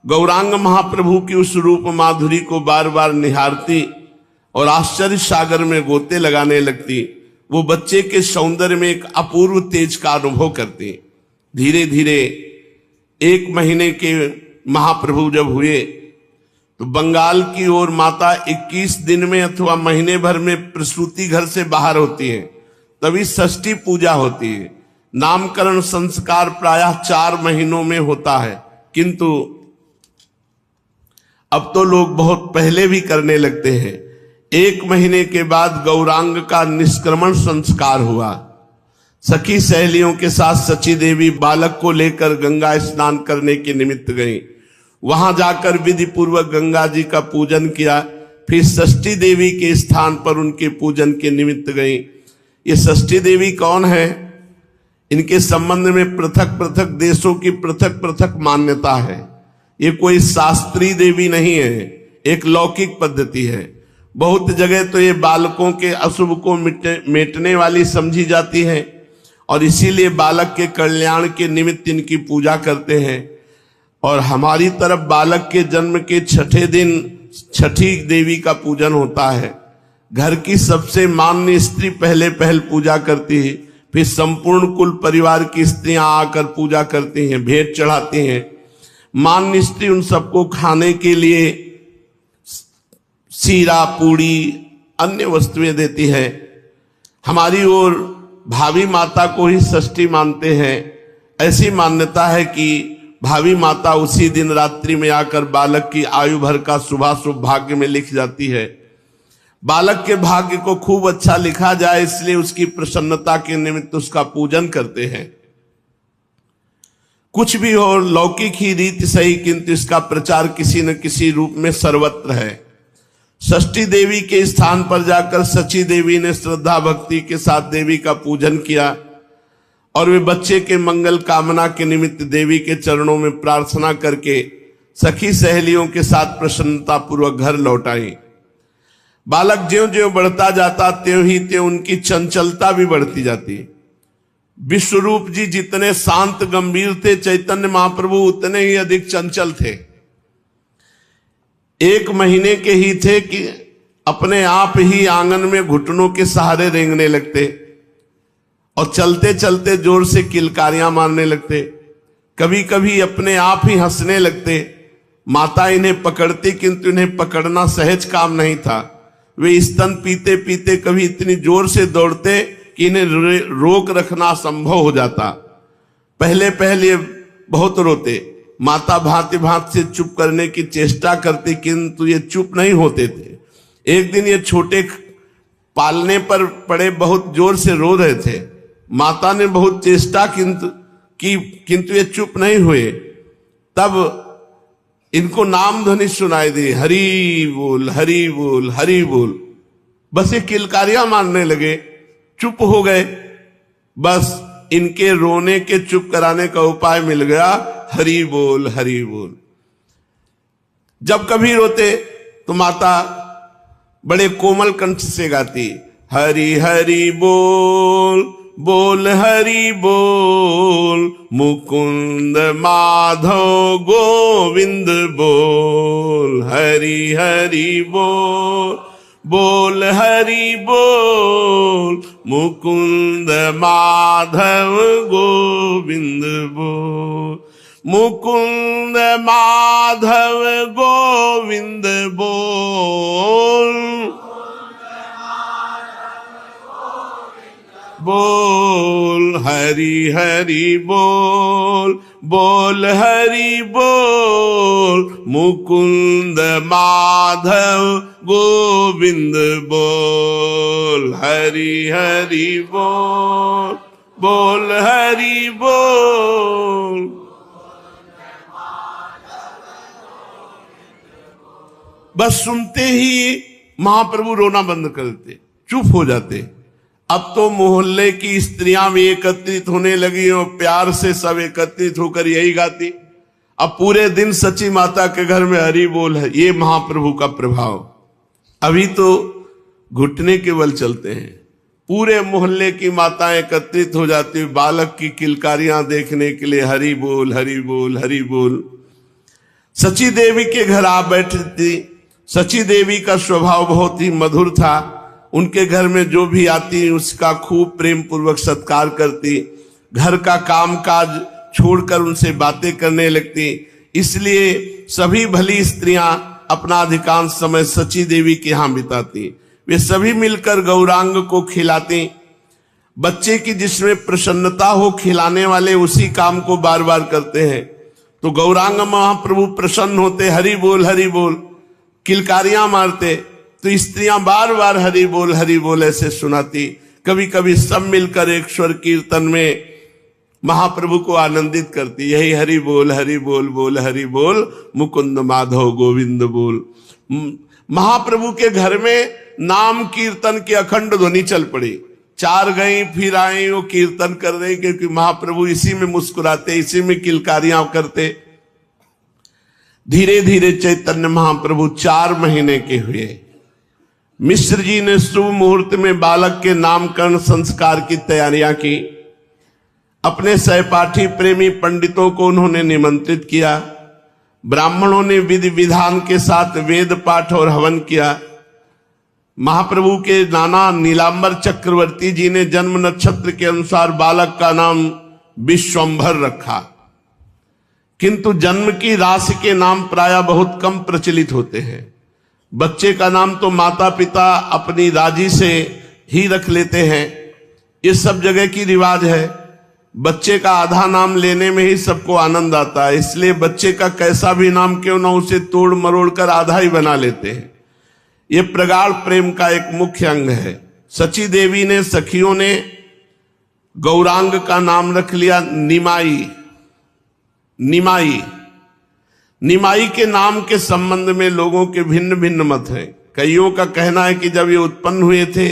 गौरांग महाप्रभु की उस रूप माधुरी को बार बार निहारती और आश्चर्य सागर में गोते लगाने लगती। वो बच्चे के सौंदर्य में एक अपूर्व तेज का अनुभव करते हैं। धीरे धीरे 1 महीने के महाप्रभु जब हुए तो बंगाल की ओर माता 21 दिन में अथवा महीने भर में प्रसूति घर से बाहर होती है, तभी षष्ठी पूजा होती है। नामकरण संस्कार प्रायः 4 महीनों में होता है, किंतु अब तो लोग बहुत पहले भी करने लगते हैं। 1 महीने के बाद गौरांग का निष्क्रमण संस्कार हुआ। सखी सहेलियों के साथ सची देवी बालक को लेकर गंगा स्नान करने के निमित्त गई। वहां जाकर विधि पूर्वक गंगा जी का पूजन किया। फिर षष्ठी देवी के स्थान पर उनके पूजन के निमित्त गई। ये षष्ठी देवी कौन है? इनके संबंध में पृथक पृथक देशों की पृथक पृथक मान्यता है। ये कोई शास्त्रीय देवी नहीं है, एक लौकिक पद्धति है। बहुत जगह तो ये बालकों के अशुभ को मिटने वाली समझी जाती है और इसीलिए बालक के कल्याण के निमित्त इनकी पूजा करते हैं। और हमारी तरफ बालक के जन्म के 6ठे दिन छठी देवी का पूजन होता है। घर की सबसे मान्य स्त्री पहले पूजा करती है, फिर संपूर्ण कुल परिवार की स्त्रियां आकर पूजा करती हैं, भेंट चढ़ाती हैं। मान्य स्त्री उन सबको खाने के लिए सीरा, पूड़ी, अन्य वस्तुएं देती है। हमारी ओर भावी माता को ही षष्ठी मानते हैं। ऐसी मान्यता है कि भावी माता उसी दिन रात्रि में आकर बालक की आयु भर का शुभाशुभ भाग्य में लिख जाती है। बालक के भाग्य को खूब अच्छा लिखा जाए, इसलिए उसकी प्रसन्नता के निमित्त उसका पूजन करते हैं। कुछ भी हो, लौकिक ही रीति सही, किंतु इसका प्रचार किसी न किसी रूप में सर्वत्र है। षष्ठी देवी के स्थान पर जाकर सची देवी ने श्रद्धा भक्ति के साथ देवी का पूजन किया और वे बच्चे के मंगल कामना के निमित्त देवी के चरणों में प्रार्थना करके सखी सहेलियों के साथ प्रसन्नता पूर्वक घर लौट आई। बालक ज्यों ज्यों बढ़ता जाता त्यों ही त्यों उनकी चंचलता भी बढ़ती जाती। विश्वरूप जी जितने शांत गंभीर थे, चैतन्य महाप्रभु उतने ही अधिक चंचल थे। 1 महीने के ही थे कि अपने आप ही आंगन में घुटनों के सहारे रेंगने लगते और चलते चलते जोर से किलकारियां मारने लगते। कभी कभी अपने आप ही हंसने लगते। माता इन्हें पकड़ती, किंतु इन्हें पकड़ना सहज काम नहीं था। वे स्तन पीते पीते कभी इतनी जोर से दौड़ते कि इन्हें रोक रखना असंभव हो जाता। पहले बहुत रोते। माता भांति भांति से चुप करने की चेष्टा करती, किंतु ये चुप नहीं होते थे। एक दिन ये छोटे पालने पर पड़े बहुत जोर से रो रहे थे। माता ने बहुत चेष्टा किंतु ये चुप नहीं हुए। तब इनको नाम ध्वनि सुनाई दी, हरि बोल हरि बोल हरि बोल। बस ये किलकारियां मारने लगे, चुप हो गए। बस इनके रोने के चुप कराने का उपाय मिल गया, हरि बोल हरि बोल। जब कभी रोते तो माता बड़े कोमल कंठ से गाती, हरि हरि बोल बोल हरि बोल, मुकुंद माधव गोविंद बोल, हरि हरि बोल बोल हरि बोल, मुकुंद माधव गोविंद बोल, मुकुंद माधव गोविंद बोल, बोल हरि हरि बोल बोल हरि बोल, मुकुंद माधव गोविंद बोल, हरि हरि बोल बोल हरि बोल। बस सुनते ही महाप्रभु रोना बंद कर देते, चुप हो जाते। अब तो मोहल्ले की स्त्रियां भी एकत्रित होने लगी और प्यार से सब एकत्रित होकर यही गाती। अब पूरे दिन सची माता के घर में हरि बोल है। ये महाप्रभु का प्रभाव। अभी तो घुटने के बल चलते हैं। पूरे मोहल्ले की माताएं एकत्रित हो जाती, बालक की किलकारियां देखने के लिए हरि बोल हरि बोल हरि बोल। सची देवी के घर आ बैठी थी। सची देवी का स्वभाव बहुत ही मधुर था। उनके घर में जो भी आती उसका खूब प्रेम पूर्वक सत्कार करती, घर का काम काज छोड़कर उनसे बातें करने लगती। इसलिए सभी भली स्त्रियां अपना अधिकांश समय सची देवी के यहाँ बिताती। वे सभी मिलकर गौरांग को खिलाती। बच्चे की जिसमें प्रसन्नता हो खिलाने वाले उसी काम को बार बार करते हैं। तो गौरांग महाप्रभु प्रसन्न होते, हरि बोल किलकारियां मारते, तो स्त्रियां बार बार हरि बोल ऐसे सुनाती। कभी कभी सब मिलकर एक स्वर कीर्तन में महाप्रभु को आनंदित करती। यही हरि बोल बोल हरि बोल, मुकुंद माधव गोविंद बोल। महाप्रभु के घर में नाम कीर्तन की अखंड ध्वनि चल पड़ी। 4 गई फिर आई, वो कीर्तन कर रहे, क्योंकि महाप्रभु इसी में मुस्कुराते, इसी में किलकारियां करते। धीरे धीरे चैतन्य महाप्रभु 4 महीने के हुए। मिश्र जी ने शुभ मुहूर्त में बालक के नामकरण संस्कार की तैयारियां की। अपने सहपाठी प्रेमी पंडितों को उन्होंने निमंत्रित किया। ब्राह्मणों ने विधि विधान के साथ वेद पाठ और हवन किया। महाप्रभु के नाना नीलांबर चक्रवर्ती जी ने जन्म नक्षत्र के अनुसार बालक का नाम विश्वंभर रखा। किंतु जन्म की राशि के नाम प्रायः बहुत कम प्रचलित होते हैं। बच्चे का नाम तो माता पिता अपनी राजी से ही रख लेते हैं, ये सब जगह की रिवाज है। बच्चे का आधा नाम लेने में ही सबको आनंद आता है, इसलिए बच्चे का कैसा भी नाम क्यों ना उसे तोड़ मरोड़ कर आधा ही बना लेते हैं। ये प्रगाढ़ प्रेम का एक मुख्य अंग है। सची देवी ने, सखियों ने गौरांग का नाम रख लिया निमाई। निमाई के नाम के संबंध में लोगों के भिन्न भिन्न मत हैं। कईयों का कहना है कि जब ये उत्पन्न हुए थे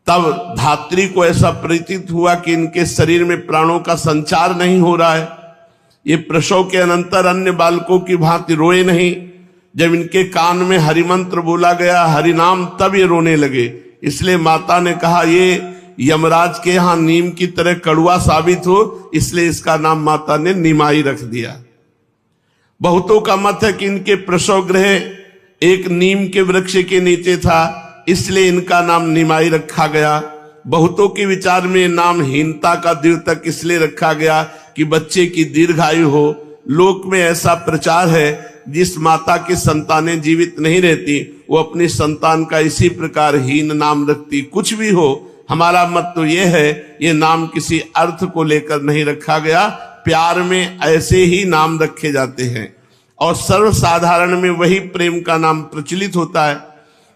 तब धात्री को ऐसा प्रतीत हुआ कि इनके शरीर में प्राणों का संचार नहीं हो रहा है। ये प्रसव के अनंतर अन्य बालकों की भांति रोए नहीं। जब इनके कान में हरिमंत्र बोला गया, हरिनाम, तब ये रोने लगे। इसलिए माता ने कहा ये यमराज के यहाँ नीम की तरह कड़वा साबित हो, इसलिए इसका नाम माता ने निमाई रख दिया। बहुतों का मत है कि इनके प्रसव गृह एक नीम के वृक्ष के नीचे था, इसलिए इनका नाम निमाई रखा गया। बहुतों के विचार में नाम हीनता का द्योतक इसलिए रखा गया कि बच्चे की दीर्घायु हो। लोक में ऐसा प्रचार है, जिस माता की संतानें जीवित नहीं रहती वो अपनी संतान का इसी प्रकार हीन नाम रखती। कुछ भी हो, हमारा मत तो ये है, ये नाम किसी अर्थ को लेकर नहीं रखा गया। प्यार में ऐसे ही नाम रखे जाते हैं और सर्वसाधारण में वही प्रेम का नाम प्रचलित होता है।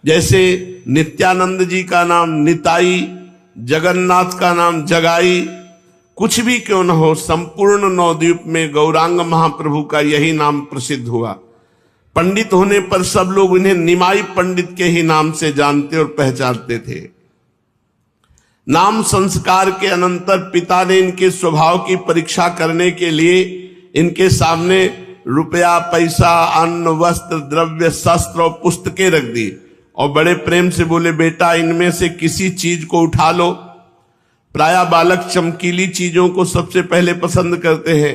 जैसे नित्यानंद जी का नाम निताई, जगन्नाथ का नाम जगाई। कुछ भी क्यों न हो, संपूर्ण नवद्वीप में गौरांग महाप्रभु का यही नाम प्रसिद्ध हुआ। पंडित होने पर सब लोग इन्हें निमाई पंडित के ही नाम से जानते और पहचानते थे। नाम संस्कार के अनंतर पिता ने इनके स्वभाव की परीक्षा करने के लिए इनके सामने रुपया, पैसा, अन्न, वस्त्र, द्रव्य, शस्त्र और पुस्तकें रख दी और बड़े प्रेम से बोले, बेटा इनमें से किसी चीज को उठा लो। प्रायः बालक चमकीली चीजों को सबसे पहले पसंद करते हैं,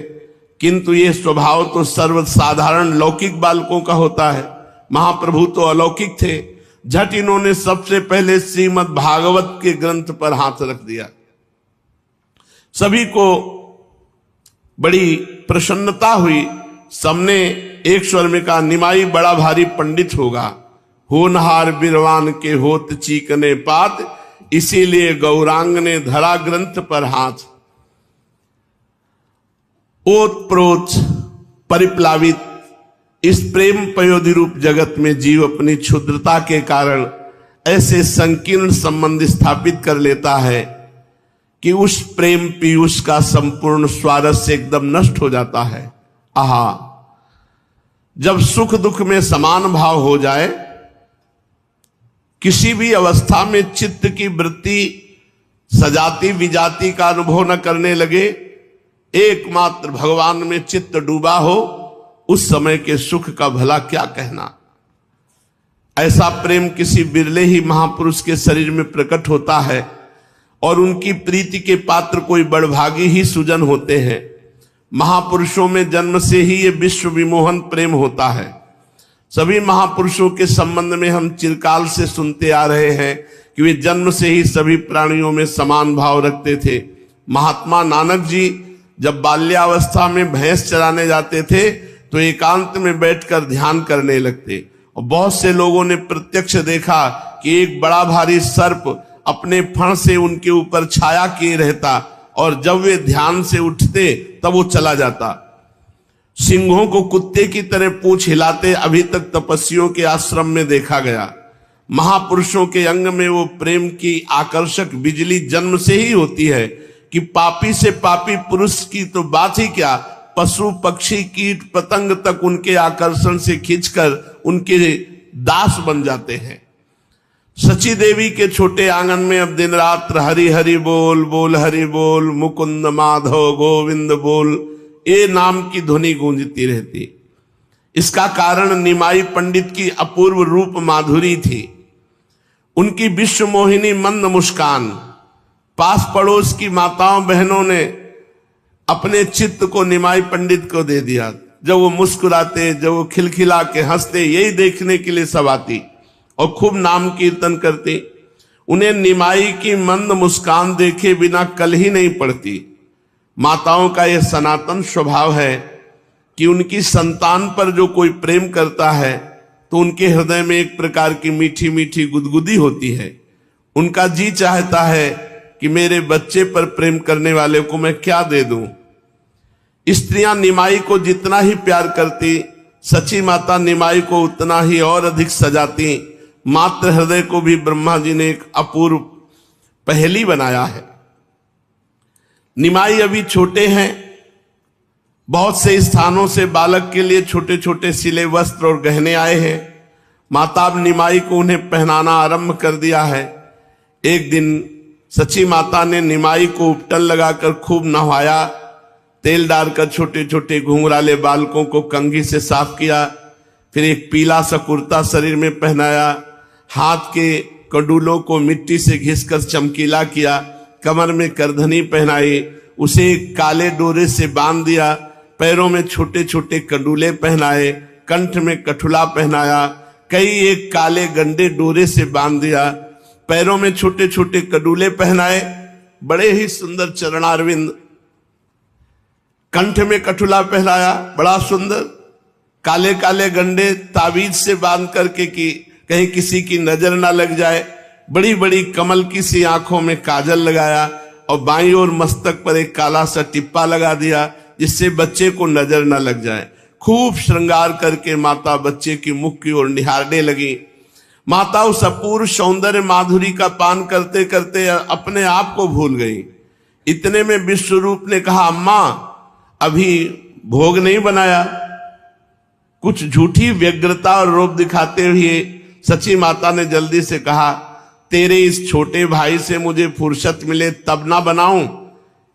किंतु ये स्वभाव तो सर्वसाधारण लौकिक बालकों का होता है। महाप्रभु तो अलौकिक थे। झट इन्होंने सबसे पहले श्रीमद् भागवत के ग्रंथ पर हाथ रख दिया। सभी को बड़ी प्रसन्नता हुई। सबने एक स्वर में कहा, निमाई बड़ा भारी पंडित होगा, होनहार बिरवान के होत चीकने पात, इसीलिए गौरांग ने धरा ग्रंथ पर हाथ। ओत प्रोत परिप्लावित इस प्रेम पयोधि रूप जगत में जीव अपनी क्षुद्रता के कारण ऐसे संकीर्ण संबंध स्थापित कर लेता है कि उस प्रेम पीयूष का संपूर्ण स्वारस्य एकदम नष्ट हो जाता है। आहा, जब सुख दुख में समान भाव हो जाए, किसी भी अवस्था में चित्त की वृत्ति सजाति विजाति का अनुभव न करने लगे, एकमात्र भगवान में चित्त डूबा हो, उस समय के सुख का भला क्या कहना। ऐसा प्रेम किसी बिरले ही महापुरुष के शरीर में प्रकट होता है और उनकी प्रीति के पात्र कोई बड़भागी ही सुजन होते हैं। महापुरुषों में जन्म से ही ये विश्व विमोहन प्रेम होता है। सभी महापुरुषों के संबंध में हम चिरकाल से सुनते आ रहे हैं कि वे जन्म से ही सभी प्राणियों में समान भाव रखते थे। महात्मा नानक जी जब बाल्यावस्था में भैंस चराने जाते थे तो एकांत में बैठकर ध्यान करने लगते, और बहुत से लोगों ने प्रत्यक्ष देखा कि एक बड़ा भारी सर्प अपने फण से उनके ऊपर छाया किए रहता, और जब वे ध्यान से उठते तब वो चला जाता। सिंहों को कुत्ते की तरह पूंछ हिलाते अभी तक तपस्वियों के आश्रम में देखा गया। महापुरुषों के अंग में वो प्रेम की आकर्षक बिजली जन्म से ही होती है कि पापी से पापी पुरुष की तो बात ही क्या, पशु पक्षी कीट पतंग तक उनके आकर्षण से खींचकर उनके दास बन जाते हैं। सची देवी के छोटे आंगन में अब दिन रात हरि हरि बोल, बोल हरि बोल, मुकुंद माधव गोविंद बोल, ये नाम की ध्वनि गूंजती रहती। इसका कारण निमाई पंडित की अपूर्व रूप माधुरी थी, उनकी विश्व मोहिनी मंद मुस्कान। पास पड़ोस की माताओं बहनों ने अपने चित्त को निमाई पंडित को दे दिया। जब वो मुस्कुराते, जब वो खिलखिला के हंसते, यही देखने के लिए सब आती और खूब नाम कीर्तन करती। उन्हें निमाई की मंद मुस्कान देखे बिना कल ही नहीं पड़ती। माताओं का यह सनातन स्वभाव है कि उनकी संतान पर जो कोई प्रेम करता है तो उनके हृदय में एक प्रकार की मीठी मीठी गुदगुदी होती है। उनका जी चाहता है कि मेरे बच्चे पर प्रेम करने वाले को मैं क्या दे दूं। स्त्रियां निमाई को जितना ही प्यार करती, सची माता निमाई को उतना ही और अधिक सजाती। मातृ हृदय को भी ब्रह्मा जी ने एक अपूर्व पहेली बनाया है। निमाई अभी छोटे हैं, बहुत से स्थानों से बालक के लिए छोटे छोटे सिले वस्त्र और गहने आए हैं। माता अब निमाई को उन्हें पहनाना आरंभ कर दिया है। एक दिन सची माता ने निमाई को उपटन लगाकर खूब नहवाया, तेल डालकर छोटे छोटे घुंघराले बालकों को कंघी से साफ किया, फिर एक पीला सा कुर्ता शरीर में पहनाया, हाथ के कंडूलों को मिट्टी से घिसकर चमकीला किया, कमर में करधनी पहनाई, उसे एक काले डोरे से बांध दिया, पैरों में छोटे छोटे कंडूले पहनाए, कंठ में कठुला पहनाया, कई एक काले गंडे डोरे से बांध दिया, पैरों में छोटे छोटे कंडूले पहनाए, बड़े ही सुंदर चरणारविंद, कंठ में कठुला पहनाया, बड़ा सुंदर, काले काले गंडे ताबीज से बांध करके कि कहीं किसी की नजर ना लग जाए, बड़ी बड़ी कमल की सी आंखों में काजल लगाया और बाईं ओर मस्तक पर एक काला सा टिप्पा लगा दिया जिससे बच्चे को नजर न लग जाए। खूब श्रृंगार करके माता बच्चे की मुख की ओर निहारने लगी। माता उस अपूर्व सौंदर्य माधुरी का पान करते करते अपने आप को भूल गई। इतने में विश्वरूप ने कहा, अम्मा अभी भोग नहीं बनाया। कुछ झूठी व्यग्रता और रोब दिखाते हुए सची माता ने जल्दी से कहा, तेरे इस छोटे भाई से मुझे फुर्सत मिले तब ना बनाऊं।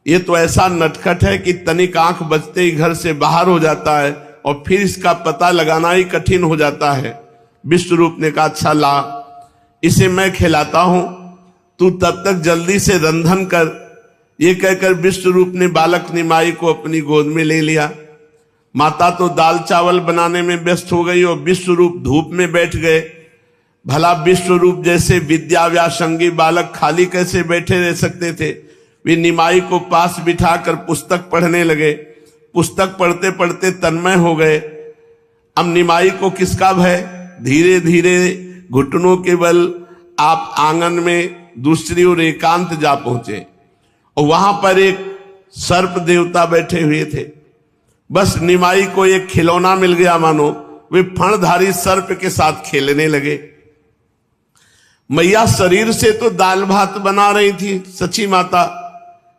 ये तो ऐसा नटखट है कि तनिक आंख बचते ही घर से बाहर हो जाता है और फिर इसका पता लगाना ही कठिन हो जाता है। विश्वरूप ने कहा, अच्छा ला, इसे मैं खिलाता हूं, तू तब तक जल्दी से रंधन कर। ये कहकर विश्वरूप ने बालक निमाई को अपनी गोद में ले लिया। माता तो दाल चावल बनाने में व्यस्त हो गई और विश्वरूप धूप में बैठ गए। भला विश्वरूप जैसे विद्या व्यासंगी बालक खाली कैसे बैठे रह सकते थे। वे निमाई को पास बिठाकर पुस्तक पढ़ने लगे। पुस्तक पढ़ते पढ़ते तन्मय हो गए। अब निमाई को किसका भय। धीरे धीरे घुटनों के बल आप आंगन में दूसरी ओर एकांत जा पहुंचे और वहां पर एक सर्प देवता बैठे हुए थे। बस निमाई को एक खिलौना मिल गया मानो। वे फणधारी सर्प के साथ खेलने लगे। मैया शरीर से तो दाल भात बना रही थी सची माता,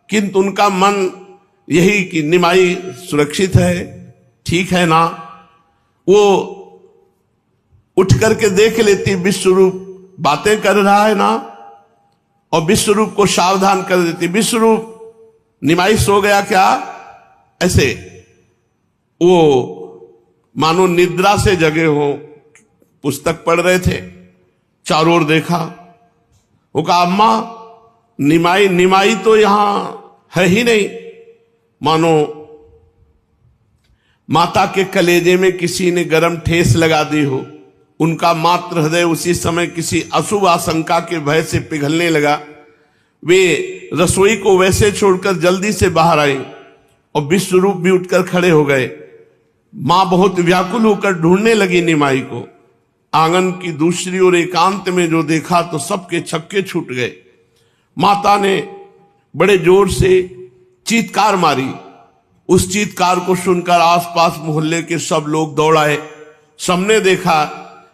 किंतु उनका मन यही कि निमाई सुरक्षित है, ठीक है ना। वो उठ करके देख लेती विश्वरूप बातें कर रहा है ना, और विश्वरूप को सावधान कर देती। विश्वरूप, निमाई सो गया क्या? ऐसे वो मानो निद्रा से जगे हो, पुस्तक पढ़ रहे थे। चारों ओर देखा, वो कहा, अम्मा निमाई तो यहां है ही नहीं। मानो माता के कलेजे में किसी ने गरम ठेस लगा दी हो। उनका मात्र हृदय उसी समय किसी अशुभ आशंका के भय से पिघलने लगा। वे रसोई को वैसे छोड़कर जल्दी से बाहर आई और विश्वरूप भी उठकर खड़े हो गए। मां बहुत व्याकुल होकर ढूंढने लगी निमाई को। आंगन की दूसरी ओर एकांत में जो देखा तो सबके छक्के छूट गए। माता ने बड़े जोर से चीत्कार मारी। उस चीत्कार को सुनकर आसपास मोहल्ले के सब लोग दौड़ आए। सबने देखा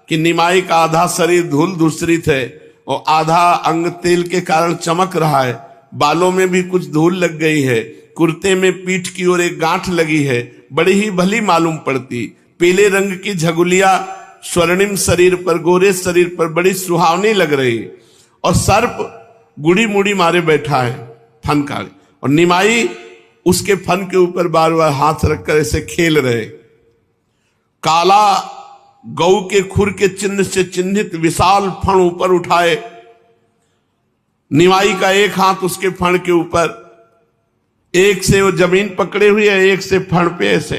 कि निमाई का आधा शरीर धूल धूसरित है और आधा अंग तेल के कारण चमक रहा है। बालों में भी कुछ धूल लग गई है। कुर्ते में पीठ की ओर एक गांठ लगी है, बड़ी ही भली मालूम पड़ती। पीले रंग की झगुलिया स्वर्णिम शरीर पर, गोरे शरीर पर बड़ी सुहावनी लग रही। और सर्प गुड़ी मुड़ी मारे बैठा है फन का, और निमाई उसके फन के ऊपर बार बार हाथ रखकर ऐसे खेल रहे। काला गौ के खुर के चिन्ह से चिन्हित विशाल फण ऊपर उठाए। निमाई का एक हाथ उसके फण के ऊपर, एक से वो जमीन पकड़े हुए है, एक से फण पे ऐसे।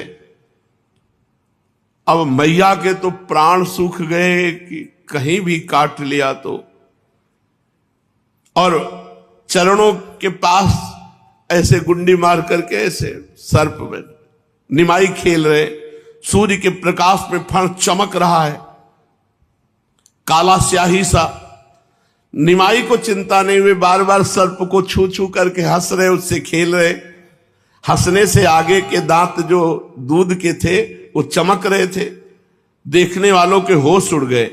अब मैया के तो प्राण सूख गए कि कहीं भी काट लिया तो। और चरणों के पास ऐसे गुंडी मार करके ऐसे सर्प में निमाई खेल रहे। सूर्य के प्रकाश में फण चमक रहा है, काला स्याही सा। निमाई को चिंता नहीं हुई, बार बार सर्प को छू छू करके हंस रहे, उससे खेल रहे। हंसने से आगे के दांत जो दूध के थे वो चमक रहे थे। देखने वालों के होश उड़ गए।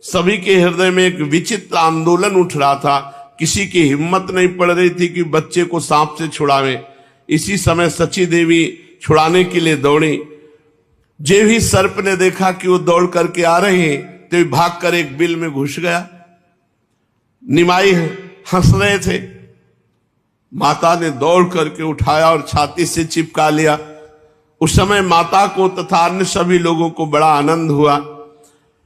सभी के हृदय में एक विचित्र आंदोलन उठ रहा था। किसी की हिम्मत नहीं पड़ रही थी कि बच्चे को सांप से छुड़ावे। इसी समय सची देवी छुड़ाने के लिए दौड़ी। जे भी सर्प ने देखा कि वो दौड़ करके आ रहे हैं तो भागकर एक बिल में घुस गया। निमाई हंस रहे थे। माता ने दौड़ करके उठाया और छाती से चिपका लिया। उस समय माता को तथा अन्य सभी लोगों को बड़ा आनंद हुआ।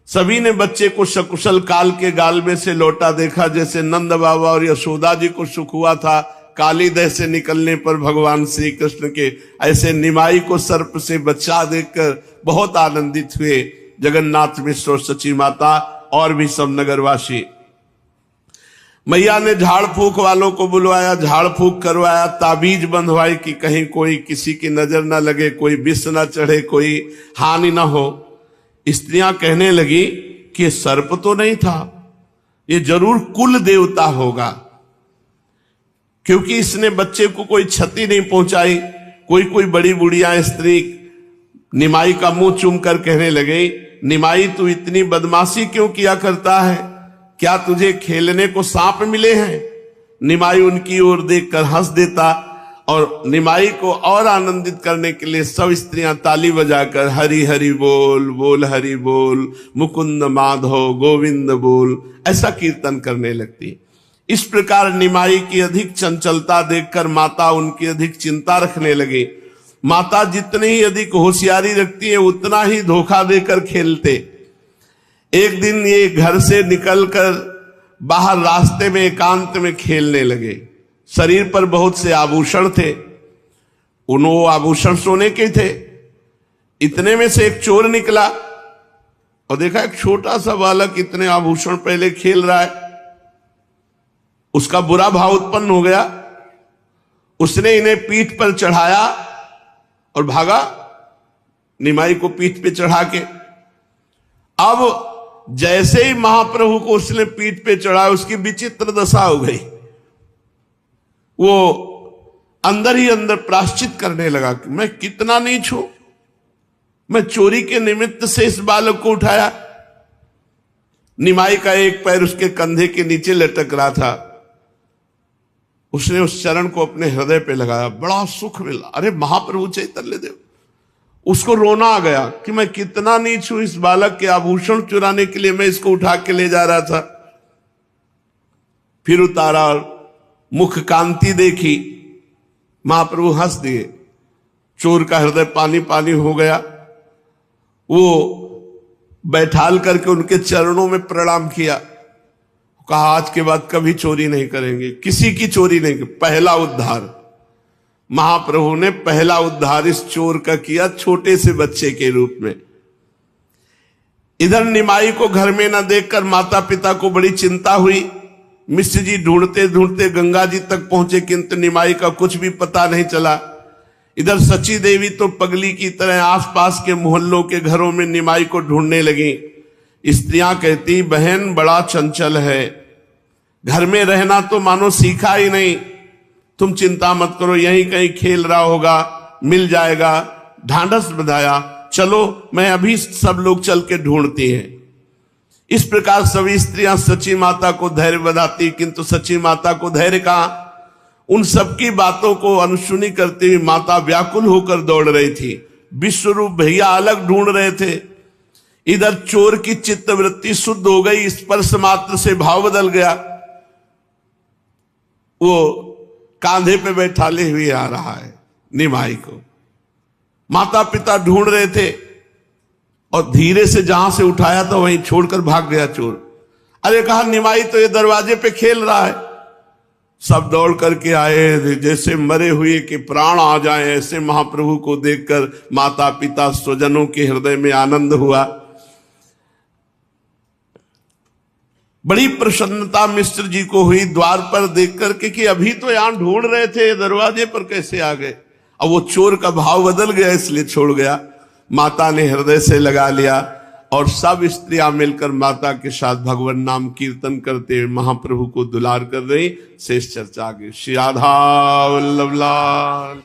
सभी ने बच्चे को सकुशल काल के गालबे से लौटा देखा, जैसे नंद बाबा और यशोदा जी को सुख हुआ था काली दह से निकलने पर भगवान श्री कृष्ण के। ऐसे निमाई को सर्प से बचा देखकर बहुत आनंदित हुए जगन्नाथ मिश्र और सची माता और भी सब नगरवासी। मैया ने झाड़ फूक वालों को बुलवाया, झाड़ फूक करवाया, ताबीज बंधवाई कि कहीं कोई किसी की नजर ना लगे, कोई विष ना चढ़े, कोई हानि ना हो। स्त्रियां कहने लगी कि ये सर्प तो नहीं था, ये जरूर कुल देवता होगा, क्योंकि इसने बच्चे को कोई क्षति नहीं पहुंचाई। कोई बड़ी बुढ़िया स्त्री निमाई का मुंह चूम कर कहने लगे, निमाई तू इतनी बदमाशी क्यों किया करता है? क्या तुझे खेलने को सांप मिले हैं? निमाई उनकी ओर देखकर हंस देता और निमाई को और आनंदित करने के लिए सब स्त्रियां ताली बजाकर हरि हरि बोल, बोल हरि बोल, मुकुंद माधव गोविंद बोल, ऐसा कीर्तन करने लगती। इस प्रकार निमाई की अधिक चंचलता देखकर माता उनकी अधिक चिंता रखने लगी। माता जितनी ही अधिक होशियारी रखती है उतना ही धोखा देकर खेलते। एक दिन ये घर से निकलकर बाहर रास्ते में एकांत में खेलने लगे। शरीर पर बहुत से आभूषण थे, उन आभूषण सोने के थे। इतने में से एक चोर निकला और देखा एक छोटा सा बालक इतने आभूषण पहले खेल रहा है। उसका बुरा भाव उत्पन्न हो गया। उसने इन्हें पीठ पर चढ़ाया और भागा, निमाई को पीठ पे चढ़ा के। अब जैसे ही महाप्रभु को उसने पीठ पे चढ़ाया, उसकी विचित्र दशा हो गई। वो अंदर ही अंदर प्राश्चित करने लगा कि मैं कितना नीच हूं, मैं चोरी के निमित्त से इस बालक को उठाया। निमाई का एक पैर उसके कंधे के नीचे लटक रहा था। उसने उस चरण को अपने हृदय पे लगाया, बड़ा सुख मिला। अरे महाप्रभु चैतन्य देव! उसको रोना आ गया कि मैं कितना नीच हूं, इस बालक के आभूषण चुराने के लिए मैं इसको उठा के ले जा रहा था। फिर उतारा और मुख कांति देखी, महाप्रभु हंस दिए। चोर का हृदय पानी पानी हो गया। वो बैठाल करके उनके चरणों में प्रणाम किया, कहा आज के बाद कभी चोरी नहीं करेंगे, किसी की चोरी नहीं। पहला उद्धार महाप्रभु ने पहला उद्धार इस चोर का किया, छोटे से बच्चे के रूप में। इधर निमाई को घर में न देखकर माता पिता को बड़ी चिंता हुई। मिश्र जी ढूंढते ढूंढते गंगा जी तक पहुंचे, किंतु निमाई का कुछ भी पता नहीं चला। इधर सची देवी तो पगली की तरह आसपास के मोहल्लों के घरों में निमाई को ढूंढने लगी। स्त्रियां कहती, बहन बड़ा चंचल है, घर में रहना तो मानो सीखा ही नहीं। तुम चिंता मत करो, यहीं कहीं खेल रहा होगा, मिल जाएगा। ढांढस बंधाया, चलो मैं अभी सब लोग चल के ढूंढती हैं। इस प्रकार सभी स्त्रियां सची माता को धैर्य बंधाती, किंतु सची माता को धैर्य कहां। उन सबकी बातों को अनसुनी करती हुई माता व्याकुल होकर दौड़ रही थी। विश्वरूप भैया अलग ढूंढ रहे थे। इधर चोर की चित्तवृत्ति शुद्ध हो गई, स्पर्श मात्र से भाव बदल गया। वो कांधे पे बैठाले हुए आ रहा है निमाई को। माता पिता ढूंढ रहे थे और धीरे से जहां से उठाया था वहीं छोड़कर भाग गया चोर। अरे कहा, निमाई तो ये दरवाजे पे खेल रहा है। सब दौड़ करके आए, जैसे मरे हुए कि प्राण आ जाए, ऐसे महाप्रभु को देखकर माता पिता स्वजनों के हृदय में आनंद हुआ। बड़ी प्रसन्नता मिश्र जी को हुई द्वार पर देख करके कि अभी तो यहां ढूंढ रहे थे, दरवाजे पर कैसे आ गए। अब वो चोर का भाव बदल गया, इसलिए छोड़ गया। माता ने हृदय से लगा लिया और सब स्त्रियां मिलकर माता के साथ भगवान नाम कीर्तन करते हुए महाप्रभु को दुलार कर रही। शेष चर्चा आगे। श्री राधा वल्लभ लाल।